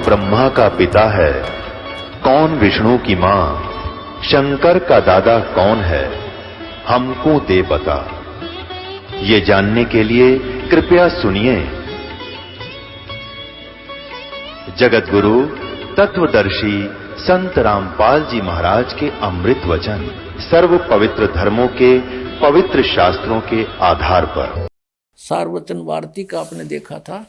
ब्रह्मा का पिता है, कौन विष्णु की मां, शंकर का दादा कौन है, हमको दे बता। ये जानने के लिए कृपया सुनिए। जगत गुरु तत्वदर्शी संत रामपाल जी महाराज के अमृत वचन सर्व पवित्र धर्मों के पवित्र शास्त्रों के आधार पर। सार्वचन वार्तिक आपने देखा था,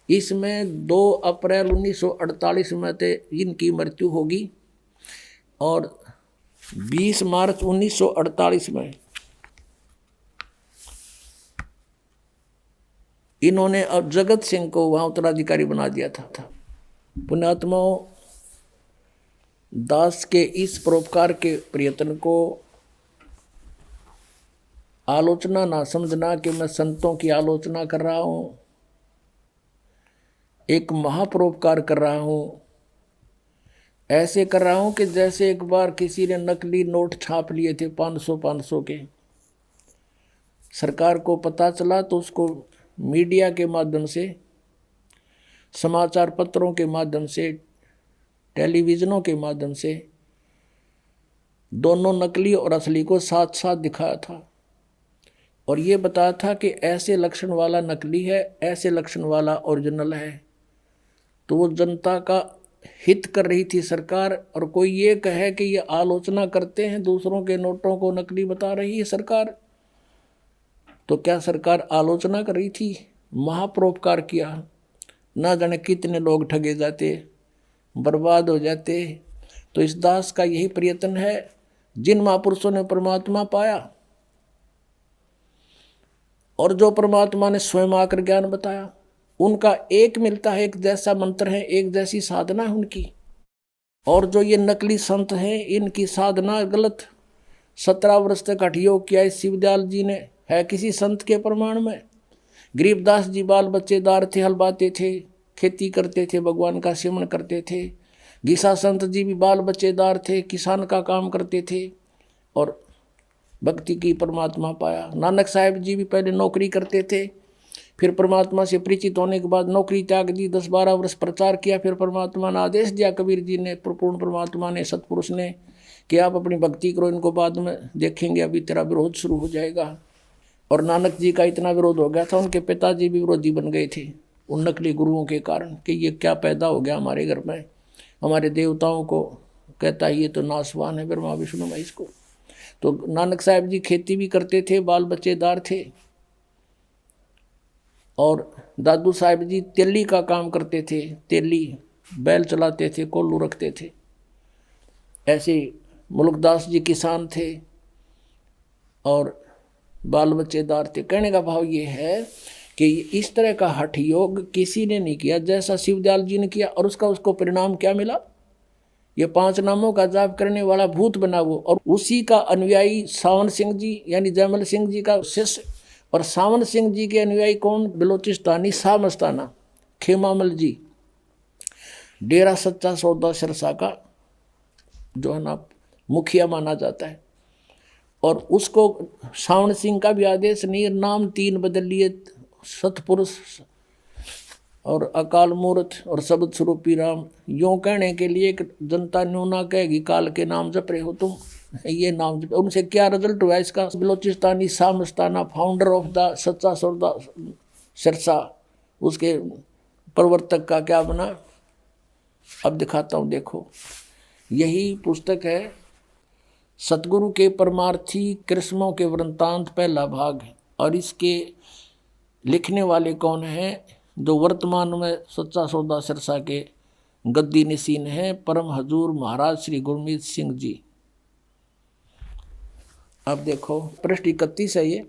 इसमें 2 अप्रैल 1948 में इनकी मृत्यु होगी और 20 मार्च 1948 में इन्होंने अब जगत सिंह को वहां उत्तराधिकारी बना दिया था। पुण्यात्माओं, दास के इस परोपकार के प्रयत्न को आलोचना ना समझना कि मैं संतों की आलोचना कर रहा हूं, एक महापरोपकार कर रहा हूं। ऐसे कर रहा हूं कि जैसे एक बार किसी ने नकली नोट छाप लिए थे 500 के, सरकार को पता चला तो उसको मीडिया के माध्यम से, समाचार पत्रों के माध्यम से, टेलीविजनों के माध्यम से दोनों नकली और असली को साथ साथ दिखाया था और ये बताया था कि ऐसे लक्षण वाला नकली है, ऐसे लक्षण वाला ओरिजिनल है। तो वो जनता का हित कर रही थी सरकार। और कोई ये कहे कि ये आलोचना करते हैं, दूसरों के नोटों को नकली बता रही है सरकार, तो क्या सरकार आलोचना कर रही थी? महापरोपकार किया। ना जाने कितने लोग ठगे जाते, बर्बाद हो जाते। तो इस दास का यही प्रयत्न है। जिन महापुरुषों ने परमात्मा पाया और जो परमात्मा ने स्वयं आकर ज्ञान बताया, उनका एक मिलता है, एक जैसा मंत्र है, एक जैसी साधना है उनकी। और जो ये नकली संत हैं, इनकी साधना गलत। 17 वर्ष तक हठ योग किया इस शिवदयाल जी ने, है किसी संत के प्रमाण में? गरीबदास जी बाल बच्चेदार थे, हल बाते थे, खेती करते थे, भगवान का सिमरन करते थे। गीसा संत जी भी बाल बच्चेदार थे, किसान का काम करते थे और भक्ति की परमात्मा पाया। नानक साहब जी भी पहले नौकरी करते थे, फिर परमात्मा से परिचित होने के बाद नौकरी त्याग दी, 10-12 वर्ष प्रचार किया, फिर परमात्मा ने आदेश दिया, कबीर जी ने, पूर्ण परमात्मा ने, सतपुरुष ने, कि आप अपनी भक्ति करो, इनको बाद में देखेंगे, अभी तेरा विरोध शुरू हो जाएगा। और नानक जी का इतना विरोध हो गया था, उनके पिताजी भी विरोधी बन गए थे उन नकली गुरुओं के कारण, कि ये क्या पैदा हो गया हमारे घर में, हमारे देवताओं को कहता है ये तो नासवान है, ब्रह्मा विष्णु महेश को। तो नानक साहब जी खेती भी करते थे, बाल बच्चेदार थे। और दादू साहब जी तेली का काम करते थे, तेली बैल चलाते थे, कोल्लू रखते थे। ऐसे मुल्कदास जी किसान थे और बाल बच्चेदार थे। कहने का भाव ये है कि इस तरह का हठ योग किसी ने नहीं किया जैसा शिवदयाल जी ने किया। और उसको परिणाम क्या मिला? ये 5 नामों का जाप करने वाला भूत बना वो। और उसी का अनुयायी सावन सिंह जी, यानी जयमल सिंह जी का शिष्य। और सावन सिंह जी के अनुयायी कौन? बलोचिस्तानी शाह मस्ताना खेमामल जी, डेरा सच्चा सौदा सिरसा का जो है ना मुखिया माना जाता है। और उसको सावन सिंह का भी आदेश नहीं, नाम 3 बदल लिए, सतपुरुष और अकाल मूर्त और शब्द स्वरूपी राम। यूँ कहने के लिए कि जनता न्यू ना कहेगी काल के नाम जप रहे हो तुम, ये नाम जप। उनसे क्या रिजल्ट हुआ इसका? बलोचिस्तानी शाह मस्ताना, फाउंडर ऑफ द सच्चा सौदा सिरसा, उसके प्रवर्तक का क्या बना? अब दिखाता हूँ, देखो। यही पुस्तक है सतगुरु के परमार्थी कृष्णों के वृंतांत, पहला भाग है। और इसके लिखने वाले कौन हैं? जो वर्तमान में सच्चा सौदा सिरसा के गद्दी नशीन हैं, परम हजूर महाराज श्री गुरमीत सिंह जी। अब देखो, पृष्ठ 31 है ये।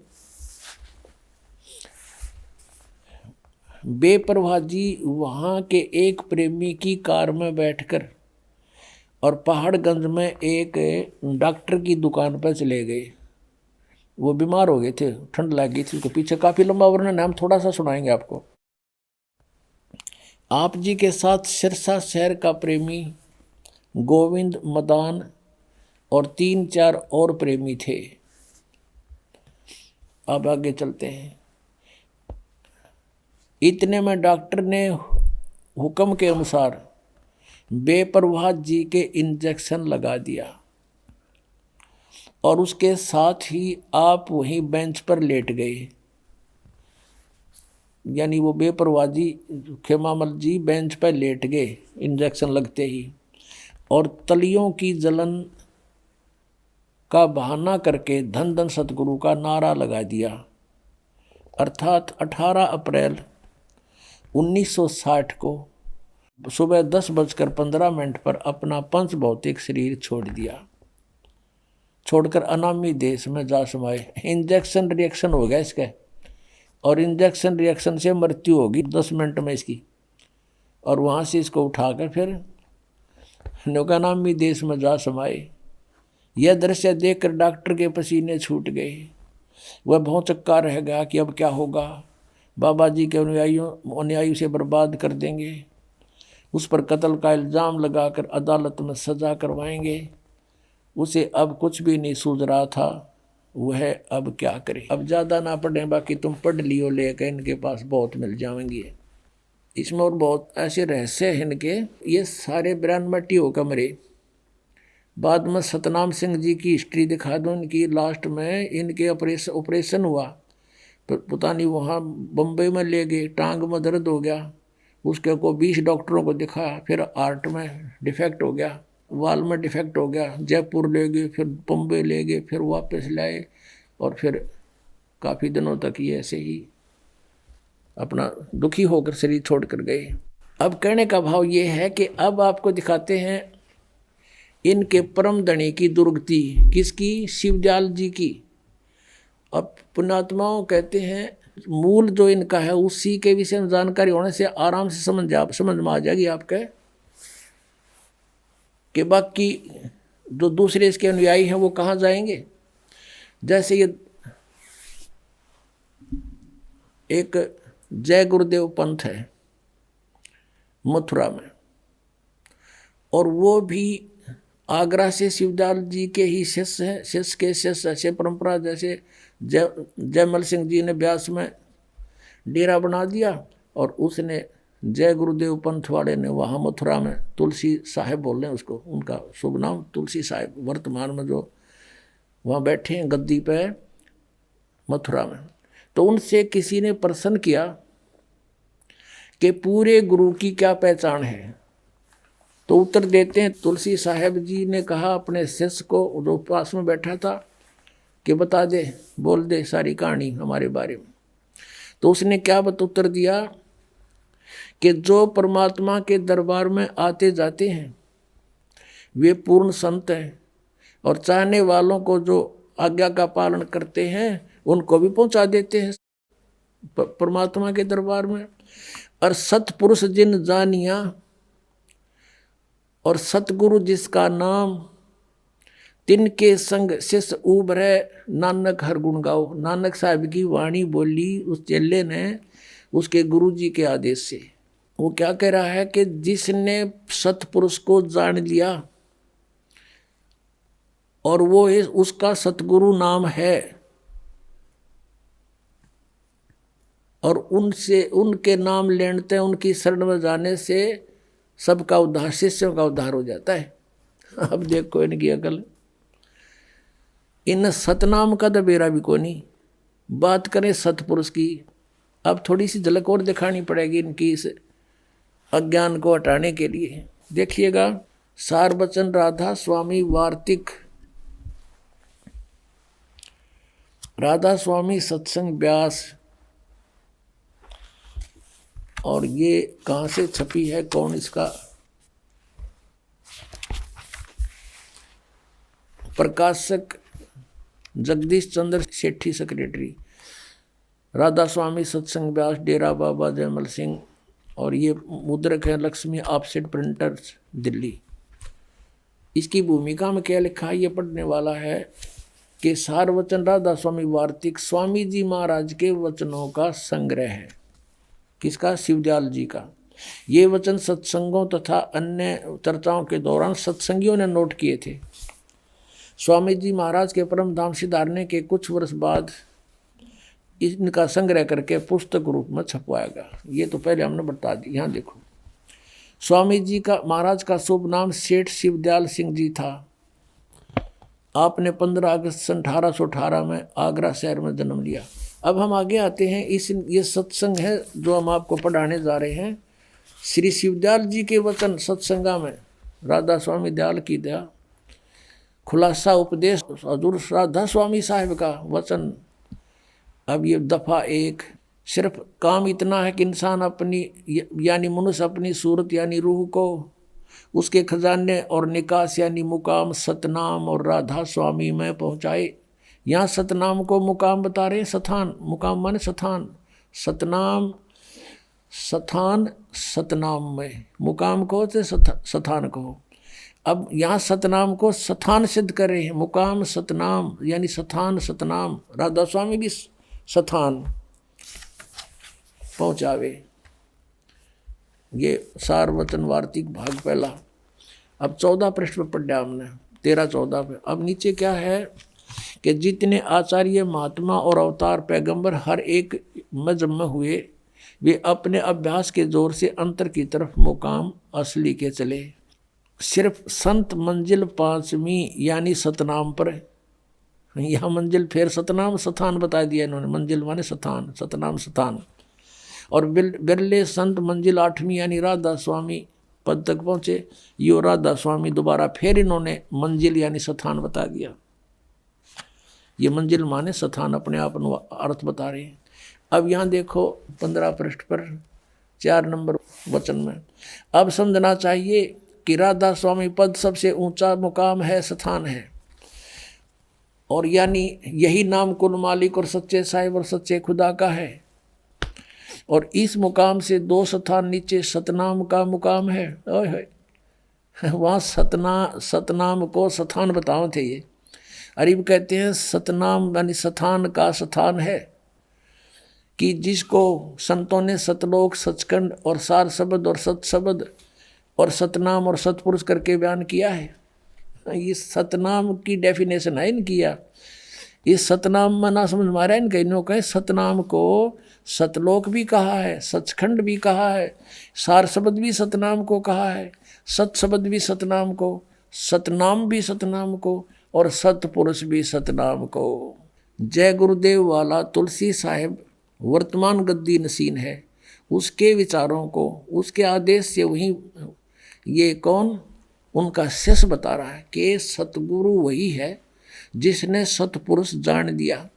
बेपरवाह जी वहाँ के एक प्रेमी की कार में बैठकर और पहाड़गंज में एक डॉक्टर की दुकान पर चले गए। वो बीमार हो गए थे, ठंड लग गई थी उसको। पीछे काफ़ी लंबा वर्णन है, हम थोड़ा सा सुनाएंगे आपको। आप जी के साथ सिरसा शहर का प्रेमी गोविंद, मदान और 3-4 और प्रेमी थे। अब आगे चलते हैं। इतने में डॉक्टर ने हुक्म के अनुसार बेपरवाह जी के इंजेक्शन लगा दिया और उसके साथ ही आप वहीं बेंच पर लेट गए। यानी वो बेपरवाह जी खेमामल जी बेंच पर लेट गए इंजेक्शन लगते ही, और तलियों की जलन का बहाना करके धन धन सतगुरु का नारा लगा दिया। अर्थात 18 अप्रैल 1960 को सुबह 10:15 पर अपना पंच भौतिक शरीर छोड़ दिया, छोड़कर अनामी देश में जा समाये। इंजेक्शन रिएक्शन हो गया इसका, और इंजेक्शन रिएक्शन से मृत्यु होगी 10 मिनट में इसकी, और वहाँ से इसको उठाकर फिर अनामी देश में जा समाये। यह दृश्य देखकर डॉक्टर के पसीने छूट गए। वह भौचक्का रह गया कि अब क्या होगा, बाबा जी के अनुयायियों से बर्बाद कर देंगे, उस पर कत्ल का इल्ज़ाम लगाकर अदालत में सज़ा करवाएंगे। उसे अब कुछ भी नहीं सूझ रहा था, वह अब क्या करे। अब ज़्यादा ना पढ़ें, बाकी तुम पढ़ लियो, लेकर इनके पास बहुत मिल जाएंगे। इसमें और बहुत ऐसे रहस्य हैं इनके, ये सारे 92 हो कमरे। बाद में सतनाम सिंह जी की हिस्ट्री दिखा दूँ इनकी। लास्ट में इनके ऑपरेशन हुआ, पता नहीं वहाँ बम्बई में ले गए, टांग में दर्द हो गया, उसके को 20 डॉक्टरों को दिखाया, फिर हार्ट में डिफेक्ट हो गया, वाल में डिफेक्ट हो गया, जयपुर ले गए, फिर बम्बई ले गए, फिर वापस लाए, और फिर काफ़ी दिनों तक ये ऐसे ही अपना दुखी होकर शरीर छोड़ कर गए। अब कहने का भाव ये है कि अब आपको दिखाते हैं इनके परम धनी की दुर्गति। किसकी? शिवदयाल जी की। अब पुण्यात्माओं कहते हैं मूल जो इनका है उसी के विषय में जानकारी होने से आराम से समझ में आ जाएगी आपके, कि बाकी जो दूसरे इसके अनुयायी हैं वो कहाँ जाएंगे। जैसे ये एक जय गुरुदेव पंथ है मथुरा में, और वो भी आगरा से शिवदयाल जी के ही शिष्य हैं, शिष्य के शिष्य ऐसे परंपरा। जैसे जयमल सिंह जी ने ब्यास में डेरा बना दिया, और उसने जय गुरुदेव पंथ वाले ने वहाँ मथुरा में तुलसी साहिब बोल रहे हैं उसको, उनका शुभ नाम तुलसी साहिब, वर्तमान में जो वहाँ बैठे हैं गद्दी पे मथुरा में। तो उनसे किसी ने प्रश्न किया कि पूरे गुरु की क्या पहचान है, तो उत्तर देते हैं तुलसी साहिब जी ने कहा अपने शिष्य को जो पास में बैठा था कि बता दे, बोल दे सारी कहानी हमारे बारे में। तो उसने क्या उत्तर दिया कि जो परमात्मा के दरबार में आते जाते हैं वे पूर्ण संत हैं, और चाहने वालों को जो आज्ञा का पालन करते हैं उनको भी पहुंचा देते हैं परमात्मा के दरबार में। और सतपुरुष जिन जानिया, और सतगुरु जिसका नाम, तिनके संग शिष्य उभरे नानक हर गुण गाओ। नानक साहब की वाणी बोली उस चेले ने उसके गुरु जी के आदेश से। वो क्या कह रहा है कि जिसने सतपुरुष को जान लिया और वो उसका सतगुरु नाम है, और उनसे उनके नाम लेते हैं, उनकी शरण में जाने से सबका उद्धार, शिष्यों का उद्धार हो जाता है। अब देखो इनकी अकल, इन सतनाम का तो बेरा भी को नहीं। बात करें सतपुरुष की, अब थोड़ी सी झलक और दिखानी पड़ेगी इनकी इस अज्ञान को हटाने के लिए। देखिएगा सार बचन राधा स्वामी वार्तिक, राधा स्वामी सत्संग व्यास, और ये कहाँ से छपी है, कौन इसका प्रकाशक? जगदीश चंद्र सेठी सेक्रेटरी। राधा स्वामी सत्संग व्यास, डेरा बाबा जयमल सिंह, और ये मुद्रक है लक्ष्मी ऑफसेट प्रिंटर्स दिल्ली। इसकी भूमिका में क्या लिखा है ये पढ़ने वाला है कि सार वचन राधा स्वामी वार्तिक स्वामी जी महाराज के वचनों का संग्रह है। किसका? शिवदयाल जी का। ये वचन सत्संगों तथा अन्य चर्चाओं के दौरान सत्संगियों ने नोट किए थे। स्वामी जी महाराज के परम धाम सिधारने के कुछ वर्ष बाद इनका संग्रह करके पुस्तक रूप में छपवाया गया। ये तो पहले हमने बता दी। यहाँ देखो, स्वामी जी का महाराज का शुभ नाम सेठ शिवदयाल सिंह जी था। आपने 15 अगस्त सन 1818 में आगरा शहर में जन्म लिया। अब हम आगे आते हैं। ये सत्संग है जो हम आपको पढ़ाने जा रहे हैं। श्री शिवदयाल जी के वचन सत्संगा में राधा स्वामी दयाल की दया, खुलासा उपदेश हजूर राधा स्वामी साहिब का वचन। अब ये दफ़ा 1। सिर्फ काम इतना है कि इंसान अपनी यानी मनुष्य अपनी सूरत यानी रूह को उसके खजाने और निकास यानी मुकाम सतनाम और राधा स्वामी में पहुँचाए। यहाँ सतनाम को मुकाम बता रहे हैं, स्थान, मुकाम माने स्थान, सतनाम स्थान, सतनाम में मुकाम को से स्थान को। अब यहाँ सतनाम को स्थान सिद्ध कर रहे हैं, मुकाम सतनाम यानी स्थान सतनाम, राधा स्वामी भी स्थान पहुँचावे। ये सारवचन वार्तिक भाग पहला। अब 14 पृष्ठ पर पढ़ा हमने, 13-14 पे। अब नीचे क्या है कि जितने आचार्य महात्मा और अवतार पैगंबर हर एक मजहब में हुए, वे अपने अभ्यास के जोर से अंतर की तरफ मुकाम असली के चले। सिर्फ संत मंजिल 5वीं यानी सतनाम पर, यहाँ मंजिल फिर सतनाम स्थान बता दिया इन्होंने, मंजिल माने स्थान, सतनाम स्थान। और बिरले संत मंजिल 8वीं यानी राधा स्वामी पद तक पहुँचे। यो राधा स्वामी दोबारा फिर इन्होंने मंजिल यानी स्थान बता दिया। ये मंजिल माने स्थान अपने आप अर्थ बता रहे हैं। अब यहाँ देखो 15 पृष्ठ पर 4 नंबर वचन में, अब समझना चाहिए कि राधा स्वामी पद सबसे ऊंचा मुकाम है, स्थान है। और यानी यही नाम कुल मालिक और सच्चे साहिब और सच्चे खुदा का है। और इस मुकाम से 2 स्थान नीचे सतनाम का मुकाम है। वहाँ सतनाम को स्थान बताओ थे ये। अरीब कहते हैं सतनाम यानी स्थान का स्थान है कि जिसको संतों ने सतलोक, सचखंड और सार शब्द और सत शब्द और सतनाम और सतपुरुष करके बयान किया है। ये सतनाम की डेफिनेशन है इनकी। इस सतनाम में ना समझ मारा इनका, इन्होंने कहे सतनाम को सतलोक भी कहा है, सचखंड भी कहा है, सार शब्द भी सतनाम को कहा है, सत शब्द भी सतनाम को, सतनाम भी सतनाम को और सतपुरुष भी सतनाम को। जय गुरुदेव वाला तुलसी साहिब वर्तमान गद्दी नसीन है, उसके विचारों को उसके आदेश से वही ये कौन उनका शिष्य बता रहा है कि सतगुरु वही है जिसने सतपुरुष जान दिया।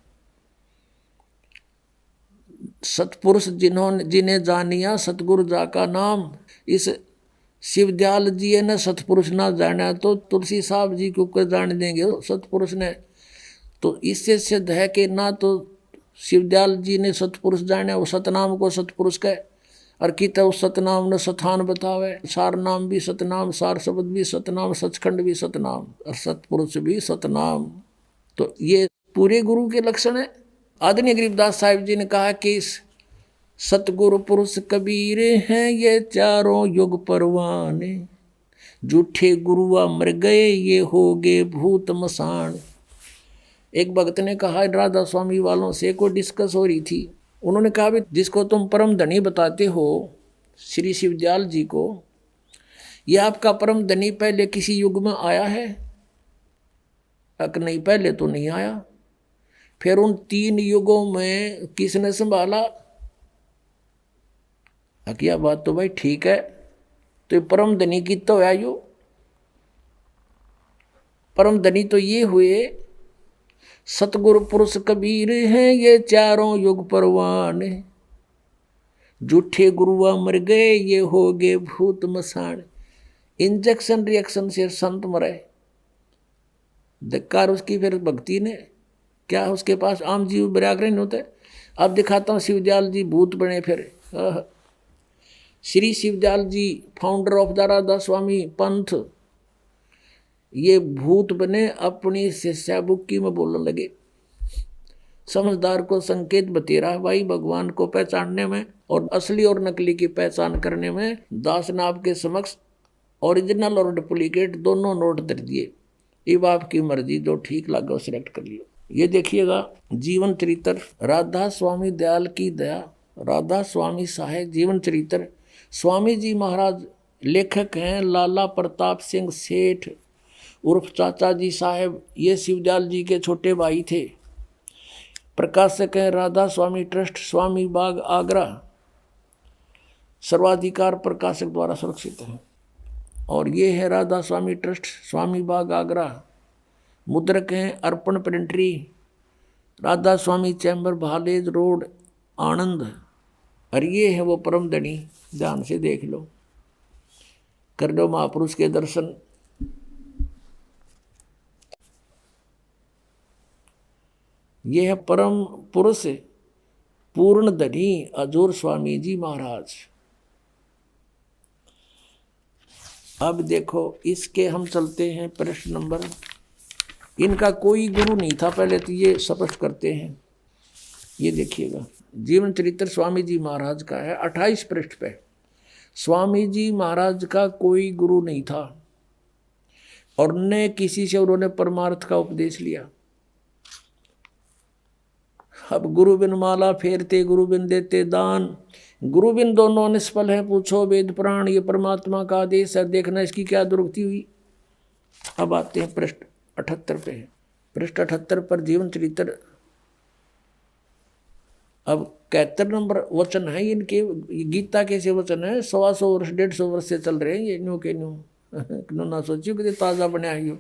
सतपुरुष जिन्हें जानिया सतगुरु जा का नाम। इस शिवदयाल जी ने सतपुरुष ना जाना तो तुलसी साहब जी को कर जान देंगे सतपुरुष ने। तो इससे सिद्ध है कि ना तो शिवदयाल जी ने सतपुरुष जाने, वो सतनाम को सतपुरुष कहे और कित उस सतनाम ने स्थान बतावे। सार नाम भी सतनाम, सार शब्द भी सतनाम, सचखंड भी सतनाम और सतपुरुष भी सतनाम। तो ये पूरे गुरु के लक्षण है। आदरणीय गरीबदास साहिब जी ने कहा कि सतगुरु पुरुष कबीर हैं ये चारों युग परवाने, झूठे गुरुआ मर गए ये हो गए भूत मसान। एक भक्त ने कहा, राधा स्वामी वालों से कोई डिस्कस हो रही थी, उन्होंने कहा भी जिसको तुम परम धनी बताते हो श्री शिवदयाल जी को, ये आपका परम धनी पहले किसी युग में आया है? नहीं, पहले तो नहीं आया। फिर उन 3 युगों में किसने संभाला? क्या बात तो भाई ठीक है, तो परम धनी की तो है यो। परम धनी तो ये हुए सतगुरु पुरुष कबीर हैं ये चारों युग परवान, झूठे गुरुआ मर गए ये हो गए भूत मसान। इंजेक्शन रिएक्शन से संत मरे, धिक्कार उसकी फिर भक्ति ने। क्या उसके पास आम जीव बराग्रह होते। अब दिखाता हूँ शिवदयाल जी भूत बने फिर। श्री शिवदयाल जी फाउंडर ऑफ द राधा स्वामी पंथ, ये भूत बने अपनी शिष्या बुक्की में बोलने लगे। समझदार को संकेत बतेरा भाई भगवान को पहचानने में और असली और नकली की पहचान करने में दास ने आपके समक्ष ओरिजिनल और डुप्लीकेट दोनों नोट दे दिए। ये आपकी मर्जी, जो ठीक लगा वो सिलेक्ट कर लियो। ये देखिएगा जीवन चरित्र राधा स्वामी दयाल की दया, राधा स्वामी साहेब जीवन चरित्र। स्वामी जी महाराज लेखक हैं लाला प्रताप सिंह सेठ उर्फ चाचा जी साहब, ये शिवदयाल जी के छोटे भाई थे। प्रकाशक हैं राधा स्वामी ट्रस्ट, स्वामी बाग, आगरा। सर्वाधिकार प्रकाशक द्वारा सुरक्षित है। और ये है राधा स्वामी ट्रस्ट, स्वामी बाग, आगरा। मुद्रक हैं अर्पण प्रिंटरी, राधा स्वामी चैम्बर, भालेज रोड, आनंद। और ये है वो परम धनी, ध्यान से देख लो, कर लो महापुरुष के दर्शन। ये है परम पुरुष पूर्ण धनी अजूर स्वामी जी महाराज। अब देखो इसके हम चलते हैं प्रश्न नंबर। इनका कोई गुरु नहीं था पहले तो, ये स्पष्ट करते हैं। ये देखिएगा जीवन चरित्र स्वामी जी महाराज का है 28 पृष्ठ पे। स्वामी जी महाराज का कोई गुरु नहीं था और न किसी से उन्होंने परमार्थ का उपदेश लिया। अब गुरु बिन माला फेरते, गुरु बिन देते दान, गुरु बिन दोनों निष्फल है, पूछो वेद पुराण, ये परमात्मा का आदेश है, देखना इसकी क्या दुर्गति हुई। अब आते हैं पृष्ठ 78 पे। पृष्ठ 78 पर जीवन चरित्र। अब 71 नंबर वचन है इनके। गीता कैसे वचन है, 125 वर्ष 150 वर्ष से चल रहे हैं ये, न्यू के न्यू ना सोचियो कि ताज़ा बने आई हो।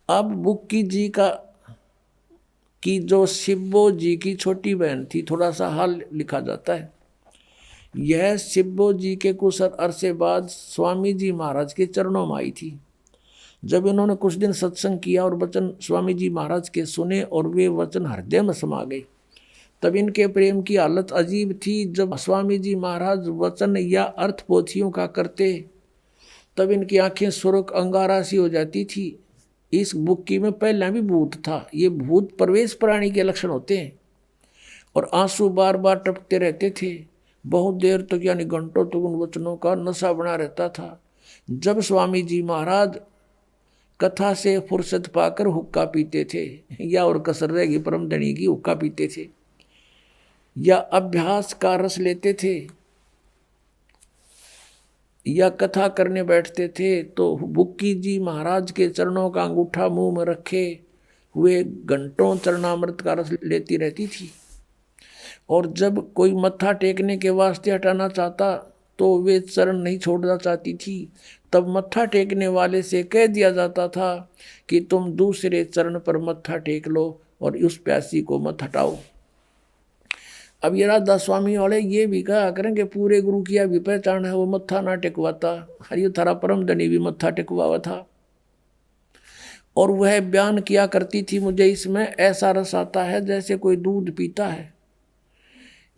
अब बुक्की जी का कि जो शिब्बो जी की छोटी बहन थी, थोड़ा सा हाल लिखा जाता है। यह शिब्बो जी के कुछ अरसे बाद स्वामी जी महाराज के चरणों में आई थी। जब इन्होंने कुछ दिन सत्संग किया और वचन स्वामी जी महाराज के सुने और वे वचन हृदय में समा गए, तब इनके प्रेम की हालत अजीब थी। जब स्वामी जी महाराज वचन या अर्थ पोथियों का करते तब इनकी आंखें सुर्ख अंगारा सी हो जाती थी। इस बुक्की में पहले भी भूत था। ये भूत प्रवेश प्राणी के लक्षण होते हैं और आंसू बार बार टपकते रहते थे। बहुत देर तक यानी घंटों तक उन वचनों का नशा बना रहता था। जब स्वामी जी महाराज कथा से फुर्सत पाकर हुक्का पीते थे, या और कसर रहेगी परम धनी की, हुक्का पीते थे या अभ्यास का रस लेते थे या कथा करने बैठते थे, तो बुक्की जी महाराज के चरणों का अंगूठा मुंह में रखे हुए घंटों चरणामृत का रस लेती रहती थी। और जब कोई मत्था टेकने के वास्ते हटाना चाहता तो वे चरण नहीं छोड़ना चाहती थी। तब मत्था टेकने वाले से कह दिया जाता था कि तुम दूसरे चरण पर मत्था टेक लो और उस प्यासी को मत हटाओ। अब ये राधा स्वामी वाले ये भी कहा करेंगे पूरे गुरु की भी पहचान है, वो मत्था ना टेकवाता। हरियो थारा परम धनी भी मत्था टेकवा था। और वह बयान किया करती थी, मुझे इसमें ऐसा रस आता है जैसे कोई दूध पीता है।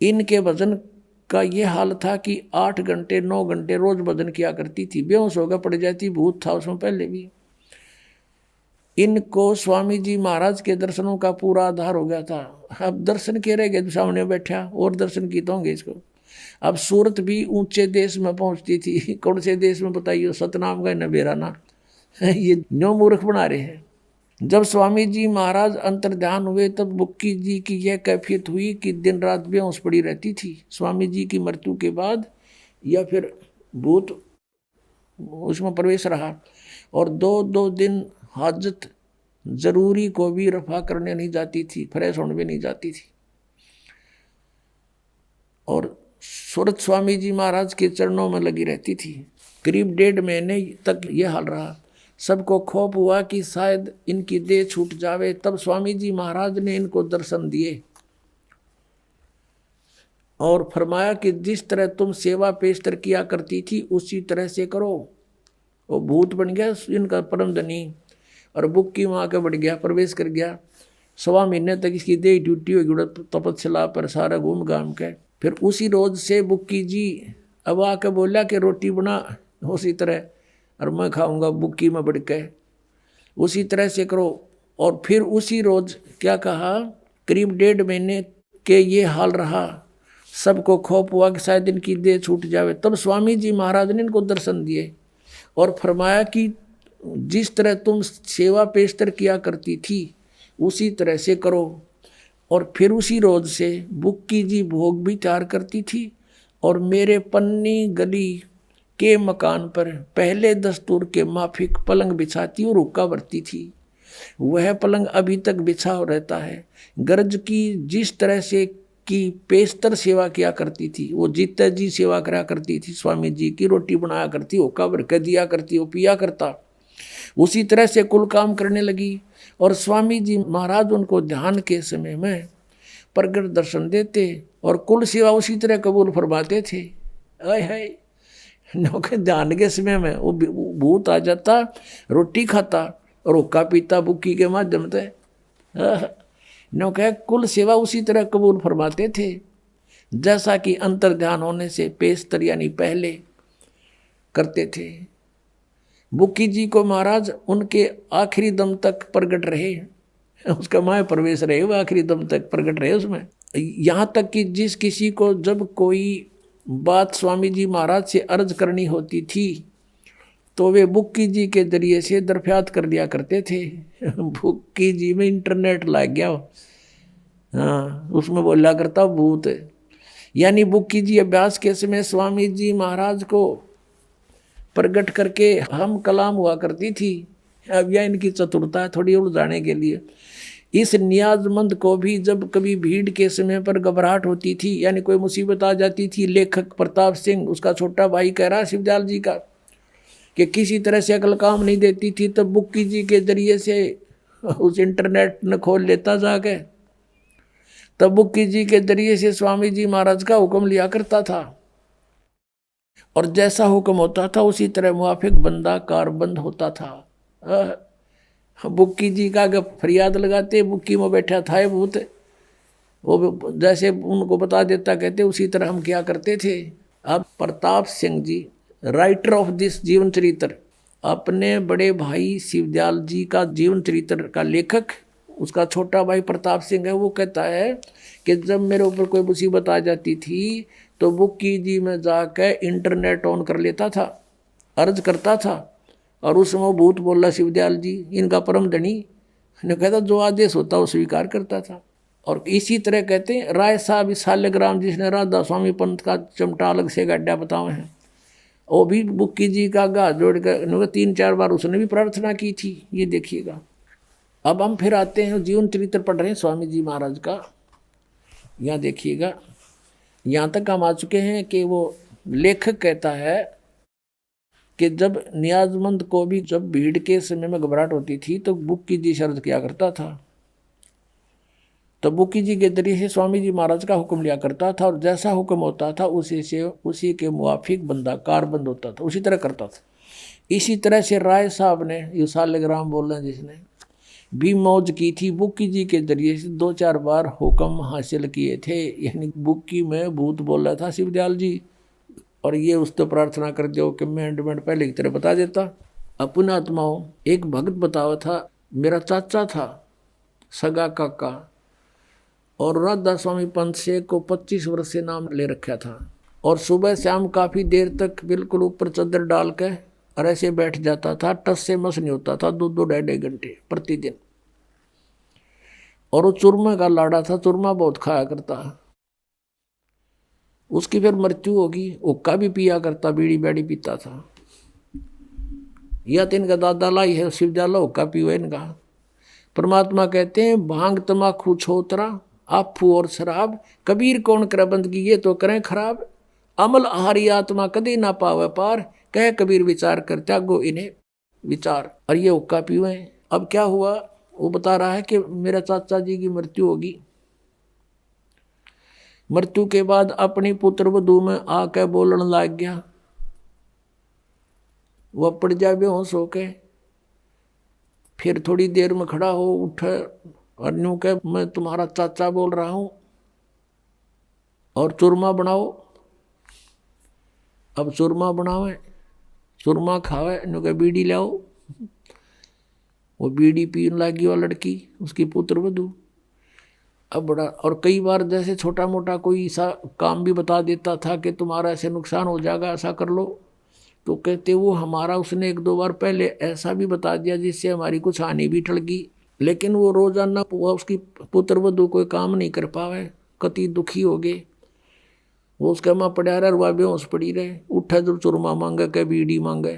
इनके भजन का ये हाल था कि 8 घंटे 9 घंटे रोज भजन किया करती थी। बेहोश होकर पड़ जाती, भूत था उसमें पहले भी। इनको स्वामी जी महाराज के दर्शनों का पूरा आधार हो गया था। अब दर्शन के रह गए, सामने बैठा और दर्शन की तो होंगे इसको। अब सूरत भी ऊंचे देश में पहुंचती थी। कौन से देश में बताइए, सतनाम का नबेरा ना। ये न्यो मूर्ख बना रहे हैं। जब स्वामी जी महाराज अंतर्ध्यान हुए तब बुक्की जी की यह कैफियत हुई कि दिन रात बेहोश पड़ी रहती थी। स्वामी जी की मृत्यु के बाद या फिर भूत उसमें प्रवेश रहा और 2 दिन हाजत जरूरी को भी रफा करने नहीं जाती थी, फ्रेश होने भी नहीं जाती थी। और सूरत स्वामी जी महाराज के चरणों में लगी रहती थी। करीब 1.5 महीने तक यह हाल रहा। सबको खौफ हुआ कि शायद इनकी देह छूट जावे। तब स्वामी जी महाराज ने इनको दर्शन दिए और फरमाया कि जिस तरह तुम सेवा पेशतर किया करती थी उसी तरह से करो। वो भूत बन गया इनका परम धनी और बुक्की वहाँ के बढ़ गया, प्रवेश कर गया। 1.25 महीने तक इसकी देह ड्यूटी होगी तपस्या पर सारा घूम घाम के। फिर उसी रोज से बुक्की जी अब आके बोला कि रोटी बना उसी तरह और मैं खाऊंगा बुक्की में बढ़ के, उसी तरह से करो। और फिर उसी रोज क्या कहा, करीब 1.5 महीने के ये हाल रहा। सबको खौफ हुआ कि शायद इनकी देह छूट जावे। तब स्वामी जी महाराज ने इनको दर्शन दिए और फरमाया कि जिस तरह तुम सेवा पेशतर किया करती थी उसी तरह से करो। और फिर उसी रोज से बुक्की जी भोग भी तैयार करती थी और मेरे पन्नी गली के मकान पर पहले दस्तूर के माफिक पलंग बिछाती और हुक्का भरती थी। वह पलंग अभी तक बिछा रहता है। गर्ज की जिस तरह से की पेशतर सेवा किया करती थी, वो जीता जी सेवा करा करती थी। स्वामी जी की रोटी बनाया करती, हुक्का भर के दिया करती, वो पिया करता। उसी तरह से कुल काम करने लगी। और स्वामी जी महाराज उनको ध्यान के समय में प्रगट दर्शन देते और कुल सेवा उसी तरह कबूल फरमाते थे। आय हाय, नौके ध्यान के समय में वो भूत आ जाता, रोटी खाता और हुक्का पीता बुक्की के माध्यम से। नौके कुल सेवा उसी तरह कबूल फरमाते थे जैसा कि अंतर ध्यान होने से पेशतर यानी पहले करते थे। बुक्की जी को महाराज उनके आखिरी दम तक प्रगट रहे, उसका माया प्रवेश रहे, वो आखिरी दम तक प्रगट रहे उसमें। यहाँ तक कि जिस किसी को जब कोई बात स्वामी जी महाराज से अर्ज करनी होती थी तो वे बुक्की जी के जरिए से दरफ्यात कर लिया करते थे। बुक्की जी में इंटरनेट लग गया, हाँ, उसमें बोला करता भूत। यानी बुक्की जी अभ्यास के समय स्वामी जी महाराज को प्रगट करके हम कलाम हुआ करती थी। अब यह इनकी चतुरता है थोड़ी उलझाने के लिए। इस नियाजमंद को भी जब कभी भीड़ के समय पर घबराहट होती थी, यानी कोई मुसीबत आ जाती थी, लेखक प्रताप सिंह उसका छोटा भाई कह रहा शिवदयाल जी का कि किसी तरह से अकल काम नहीं देती थी, तब बुक्की जी के जरिए से उस इंटरनेट न खोल लेता जाके, तब बुक्की जी के जरिए से स्वामी जी महाराज का हुक्म लिया करता था और जैसा हुक्म होता था उसी तरह मुआफिक बंदा कारबंद होता था। बुक्की जी का फरियाद लगाते, बुक्की में बैठा था भूत, वो जैसे उनको बता देता कहते उसी तरह हम क्या करते थे। अब Pratap Singh ji writer of this जीवन चरित्र, अपने बड़े भाई शिवदयाल जी का जीवन चरित्र का लेखक उसका छोटा भाई प्रताप सिंह है। वो कहता है कि जब मेरे ऊपर कोई मुसीबत आ जाती थी तो बुक्की जी में जाकर इंटरनेट ऑन कर लेता था, अर्ज करता था और उस समय भूत बोला शिवदयाल जी इनका परम धनी ने कहता जो आदेश होता वो स्वीकार करता था। और इसी तरह कहते हैं राय साहब साल्यग्राम जिसने राधा स्वामी पंथ का चमटा अलग से गड्ढा बताए हैं, वो भी बुक्की जी का गा जोड़ कर 3-4 बार उसने भी प्रार्थना की थी। ये देखिएगा। अब हम फिर आते हैं जीवन चरित्र पढ़ रहे हैं स्वामी जी महाराज का। यहाँ देखिएगा, यहाँ तक हम आ चुके हैं कि वो लेखक कहता है कि जब नियाजमंद को भी जब भीड़ के समय में घबराहट होती थी तो बुक्की जी शर्त किया करता था, तो बुक्की जी के जरिए से स्वामी जी महाराज का हुक्म लिया करता था और जैसा हुक्म होता था उसी के मुआफिक बंदा कारबंद होता था, उसी तरह करता था। इसी तरह से राय साहब ने ये साल्यग्राम बोल रहे हैं जिसने भी मौज की थी, बुक्की जी के जरिए से 2-4 बार हुक्म हासिल किए थे। यानी बुक्की में भूत बोल रहा था शिवदयाल जी और ये उस तो प्रार्थना कर दो कि मैं एंडमेंट पहले की तरह बता देता। अपना आत्माओं एक भक्त बतावा था, मेरा चाचा था सगा काका और राधा स्वामी पंथ से को 25 वर्ष से नाम ले रखा था और सुबह शाम काफ़ी देर तक बिल्कुल ऊपर चादर डाल के और ऐसे बैठ जाता था, टस से मस नहीं होता था 2-2 घंटे प्रतिदिन। और वो चूरमा का लाड़ा था, चूरमा बहुत खाया करता। उसकी फिर मृत्यु होगी, हुक्का भी पिया करता, बीड़ी बैड़ी पीता था। या तो इनका दादा लाई है शिवजाला हुक्का पीवे इनका। परमात्मा कहते हैं भांग तमाकू छोतरा आफू और शराब कबीर कौन करे बंदगी ये तो करें खराब, अमल आहारी आत्मा कदी ना पावे पार, कह कबीर विचार कर त्यागो इन्हें विचार। और ये हुक्का पीवे। अब क्या हुआ वो बता रहा है कि मेरा चाचा जी की मृत्यु होगी। मृत्यु के बाद अपनी पुत्र वधू में आके बोलने लग गया, वह पड़ जाए बेहोश होके, फिर थोड़ी देर में खड़ा हो उठे और न्यू के मैं तुम्हारा चाचा बोल रहा हूं और चूरमा बनाओ। अब चूरमा बनावे, चूरमा खावे, न्यू के बीड़ी लाओ। वो बीड़ी पीने लगी वो लड़की उसकी पुत्र वधू। अब बड़ा और कई बार जैसे छोटा मोटा कोई ऐसा काम भी बता देता था कि तुम्हारा ऐसे नुकसान हो जाएगा ऐसा कर लो, तो कहते वो हमारा उसने 1-2 बार पहले ऐसा भी बता दिया जिससे हमारी कुछ हानि भी टल गई। लेकिन वो रोजाना उसकी पुत्र वधू कोई काम नहीं कर पावे, कति दुखी हो गए। वो उसके माँ पड़ा रहा, वह बेहोश पड़ी रहे। उठा जब चूरमा मांगे के बीड़ी मांगे,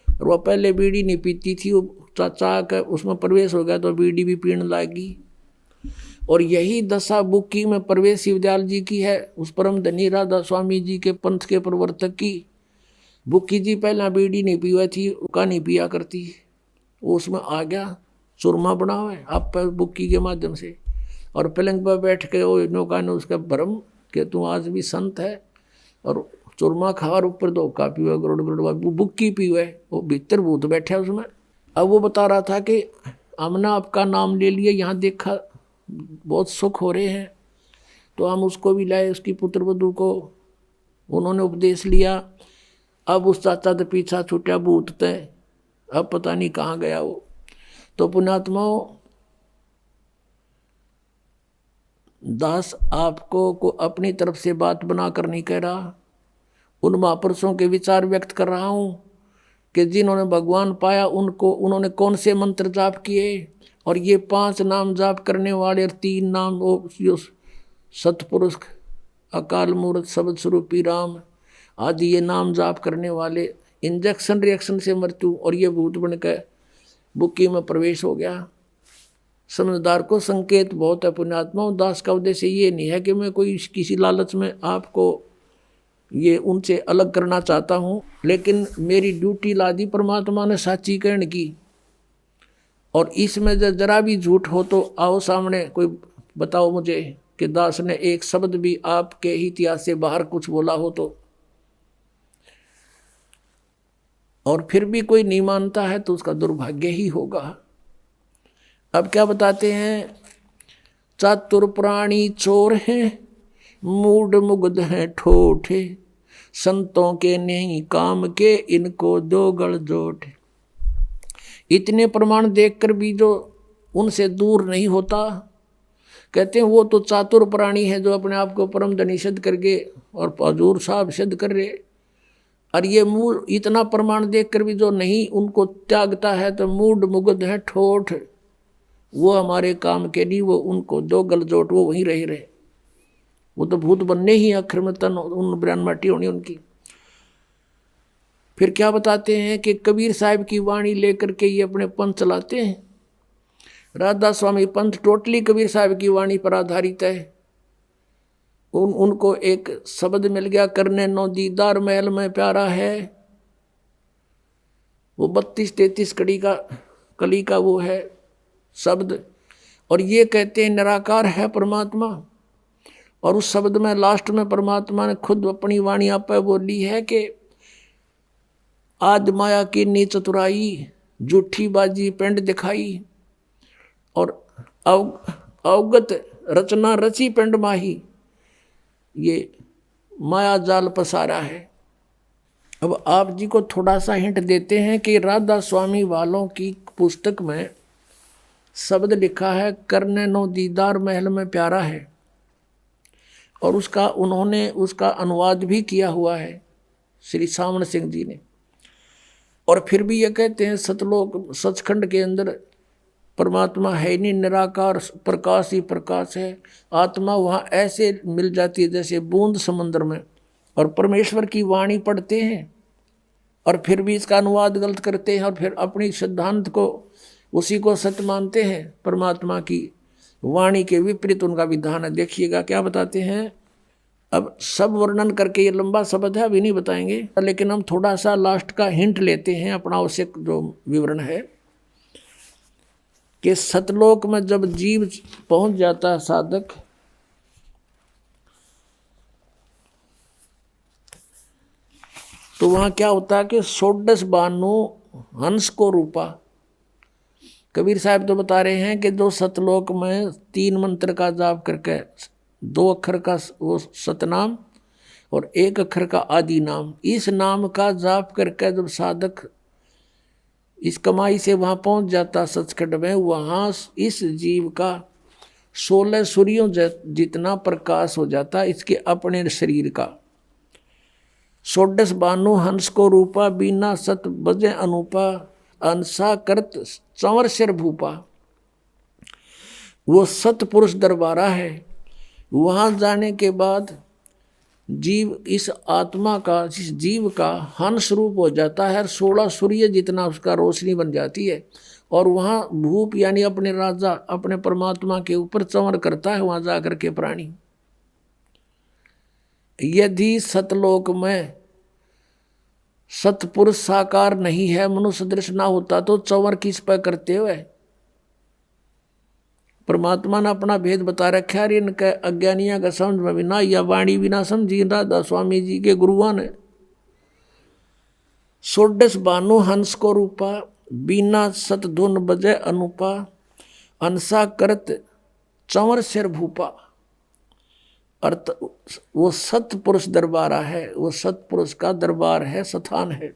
और वह पहले बीड़ी नहीं पीती थी, वो चाचा का उसमें प्रवेश हो गया तो बीड़ी भी पीने लगी। और यही दशा बुक्की में प्रवेश शिवदयाल जी की है, उस परम धनी राधा स्वामी जी के पंथ के प्रवर्तक की। बुक्की जी पहला बीड़ी नहीं पीवा थी, उसका नहीं पिया करती, वो उसमें आ गया, चूरमा बना हुआ है आप पर बुक्की के माध्यम से। और पलंग पर बैठ के वो नौका ने उसका भ्रम कि तू आज भी संत है, और चूरमा खा और ऊपर धोखा पीवा, गरुड़ गरुड़ बुक्की पीवा, वो भीतर भूत बैठा उसमें। अब वो बता रहा था कि हमने आपका नाम ले लिया, यहाँ देखा बहुत सुख हो रहे हैं, तो हम उसको भी लाए, उसकी पुत्र वधू को उन्होंने उपदेश लिया। अब उस चाचा तो पीछा छूटा भूत तय, अब पता नहीं कहाँ गया वो। तो पुण्यात्माओं, दास आपको को अपनी तरफ से बात बना कर नहीं कह रहा, उन महापुरुषों के विचार व्यक्त कर रहा हूँ कि जिन्होंने भगवान पाया उनको उन्होंने कौन से मंत्र जाप किए। और ये 5 नाम जाप करने वाले और 3 नाम वो सतपुरुष, अकाल मूर्त, शब्द स्वरूपी राम आदि ये नाम जाप करने वाले इंजेक्शन रिएक्शन से मृत्यु, और ये भूत बनकर बुक्की में प्रवेश हो गया। समझदार को संकेत बहुत है पुण्यात्माओं। दास का उद्देश्य ये नहीं है कि मैं कोई किसी लालच में आपको ये उनसे अलग करना चाहता हूँ, लेकिन मेरी ड्यूटी लादी परमात्मा ने साची कहने की। और इसमें जरा भी झूठ हो तो आओ सामने, कोई बताओ मुझे कि दास ने एक शब्द भी आपके ही इतिहास से बाहर कुछ बोला हो तो। और फिर भी कोई नहीं मानता है तो उसका दुर्भाग्य ही होगा। अब क्या बताते हैं, चातुर प्राणी चोर हैं, मूड मुग्ध हैं ठोठे, संतों के नहीं काम के, इनको दो गल जोट। इतने प्रमाण देखकर भी जो उनसे दूर नहीं होता, कहते हैं वो तो चातुर प्राणी है जो अपने आप को परम धनी सिद्ध करके और हजूर साहब सिद्ध कर रहे। और ये मूड इतना प्रमाण देखकर भी जो नहीं उनको त्यागता है तो मूड मुग्ध है ठोठ, वो हमारे काम के नहीं, वो उनको दो गल जोट, वो वहीं रहे। वो तो भूत बनने ही अखर में तन उन ब्रान माटी होनी उनकी। फिर क्या बताते हैं कि कबीर साहब की वाणी लेकर के ये अपने पंथ चलाते हैं। राधा स्वामी पंथ टोटली कबीर साहब की वाणी पर आधारित है। उनको एक शब्द मिल गया, करने नो दीदार महल में प्यारा है, वो 32-33 कली का वो है शब्द। और ये कहते हैं निराकार है परमात्मा। और उस शब्द में लास्ट में परमात्मा ने खुद अपनी वाणी आप बोली है कि आद माया की नीच चतुराई, झूठी बाजी पेंड दिखाई, और अवगत रचना रची पेंड माही, ये माया जाल पसारा है। अब आप जी को थोड़ा सा हिंट देते हैं कि राधा स्वामी वालों की पुस्तक में शब्द लिखा है करने नो दीदार महल में प्यारा है, और उन्होंने उसका अनुवाद भी किया हुआ है श्री सामण सिंह जी ने। और फिर भी ये कहते हैं सतलोक सचखंड के अंदर परमात्मा है नहीं, निराकार प्रकाश ही प्रकाश है। आत्मा वहाँ ऐसे मिल जाती है जैसे बूंद समंदर में। और परमेश्वर की वाणी पढ़ते हैं और फिर भी इसका अनुवाद गलत करते हैं, और फिर अपनी सिद्धांत को उसी को सत्य मानते हैं। परमात्मा की वाणी के विपरीत उनका विधान है। देखिएगा क्या बताते हैं। अब सब वर्णन करके ये लंबा शब्द है, अभी नहीं बताएंगे, लेकिन हम थोड़ा सा लास्ट का हिंट लेते हैं अपना आवश्यक जो विवरण है कि सतलोक में जब जीव पहुंच जाता है साधक, तो वहाँ क्या होता है कि 16 बानु हंस को रूपा। कबीर साहब तो बता रहे हैं कि जो सतलोक में 3 मंत्र का जाप करके 2 अक्षर का वो सतनाम और 1 अक्षर का आदि नाम, इस नाम का जाप करके जब साधक इस कमाई से वहाँ पहुँच जाता सचखंड में, वहाँ इस जीव का 16 सूर्यों जितना प्रकाश हो जाता इसके अपने शरीर का। 16 बानु हंस को रूपा, बीना सत बजे अनूपा, अंसा करत चंवर सिर भूपा। वो सतपुरुष दरबारा है। वहाँ जाने के बाद जीव इस आत्मा का, इस जीव का हंस रूप हो जाता है, 16 सूर्य जितना उसका रोशनी बन जाती है, और वहाँ भूप यानी अपने राजा, अपने परमात्मा के ऊपर चंवर करता है वहाँ जाकर के प्राणी। यदि सतलोक में सतपुरुष साकार नहीं है, मनुष्य दृश्य ना होता, तो चंवर किस पर करते हुए? परमात्मा ने अपना भेद बता रखा है, इनके अज्ञानियों का समझ में भी ना, या वाणी भी ना समझी राधा स्वामी जी के गुरुआ ने। षोडश भानु हंस को रूपा, बिना सत धुन बजे अनुपा, अंसा करत चंवर सिर भूपा। अर्थ वो सतपुरुष दरबारा है, वो सतपुरुष का दरबार है, स्थान है।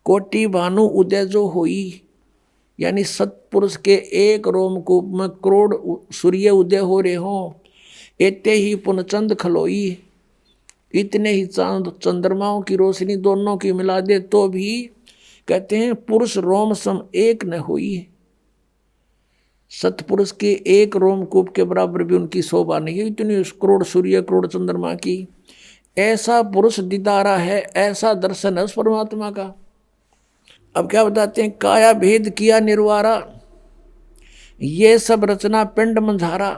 कोटि भानु उदय जो हुई, यानी सतपुरुष के एक रोमकूप में करोड़ सूर्य उदय हो रहे हों, एते ही पुनचंद खलोई, इतने ही चांद चंद्रमाओं की रोशनी दोनों की मिला दे तो भी कहते हैं पुरुष रोम सम एक न हुई। सतपुरुष के एक रोमकूप के बराबर भी उनकी शोभा नहीं है, इतनी करोड़ सूर्य करोड़ चंद्रमा की। ऐसा पुरुष दीदारा है, ऐसा दर्शन है उस परमात्मा का। अब क्या बताते हैं, काया भेद किया निर्वारा, ये सब रचना पिंड मंझारा,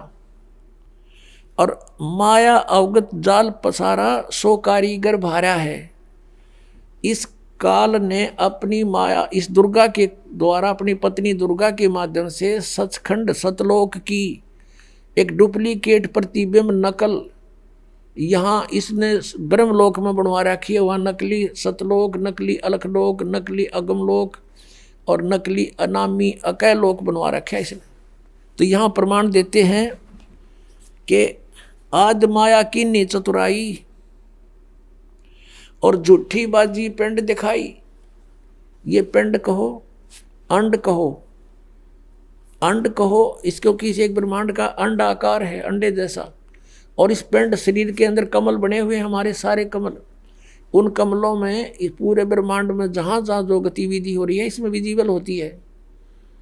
और माया अवगत जाल पसारा, सो कारीगर भारा है। इस काल ने अपनी माया, इस दुर्गा के द्वारा, अपनी पत्नी दुर्गा के माध्यम से सचखंड सतलोक की एक डुप्लीकेट प्रतिबिंब नकल यहाँ इसने ब्रह्मलोक में बनवा रखी है। वहाँ नकली सतलोक, नकली अलखलोक, नकली अगमलोक और नकली अनामी अकैलोक बनवा रखा है इसने। तो यहाँ प्रमाण देते हैं कि आद माया की नी चतुराई और झूठी बाजी पिंड दिखाई। ये पिंड कहो, अंड कहो, अंड कहो, इसको किसी एक ब्रह्मांड का अंड आकार है, अंडे जैसा, और इस पिंड शरीर के अंदर कमल बने हुए हैं, हमारे सारे कमल। उन कमलों में, इस पूरे ब्रह्मांड में जहाँ जहाँ जो गतिविधि हो रही है इसमें विजिबल होती है।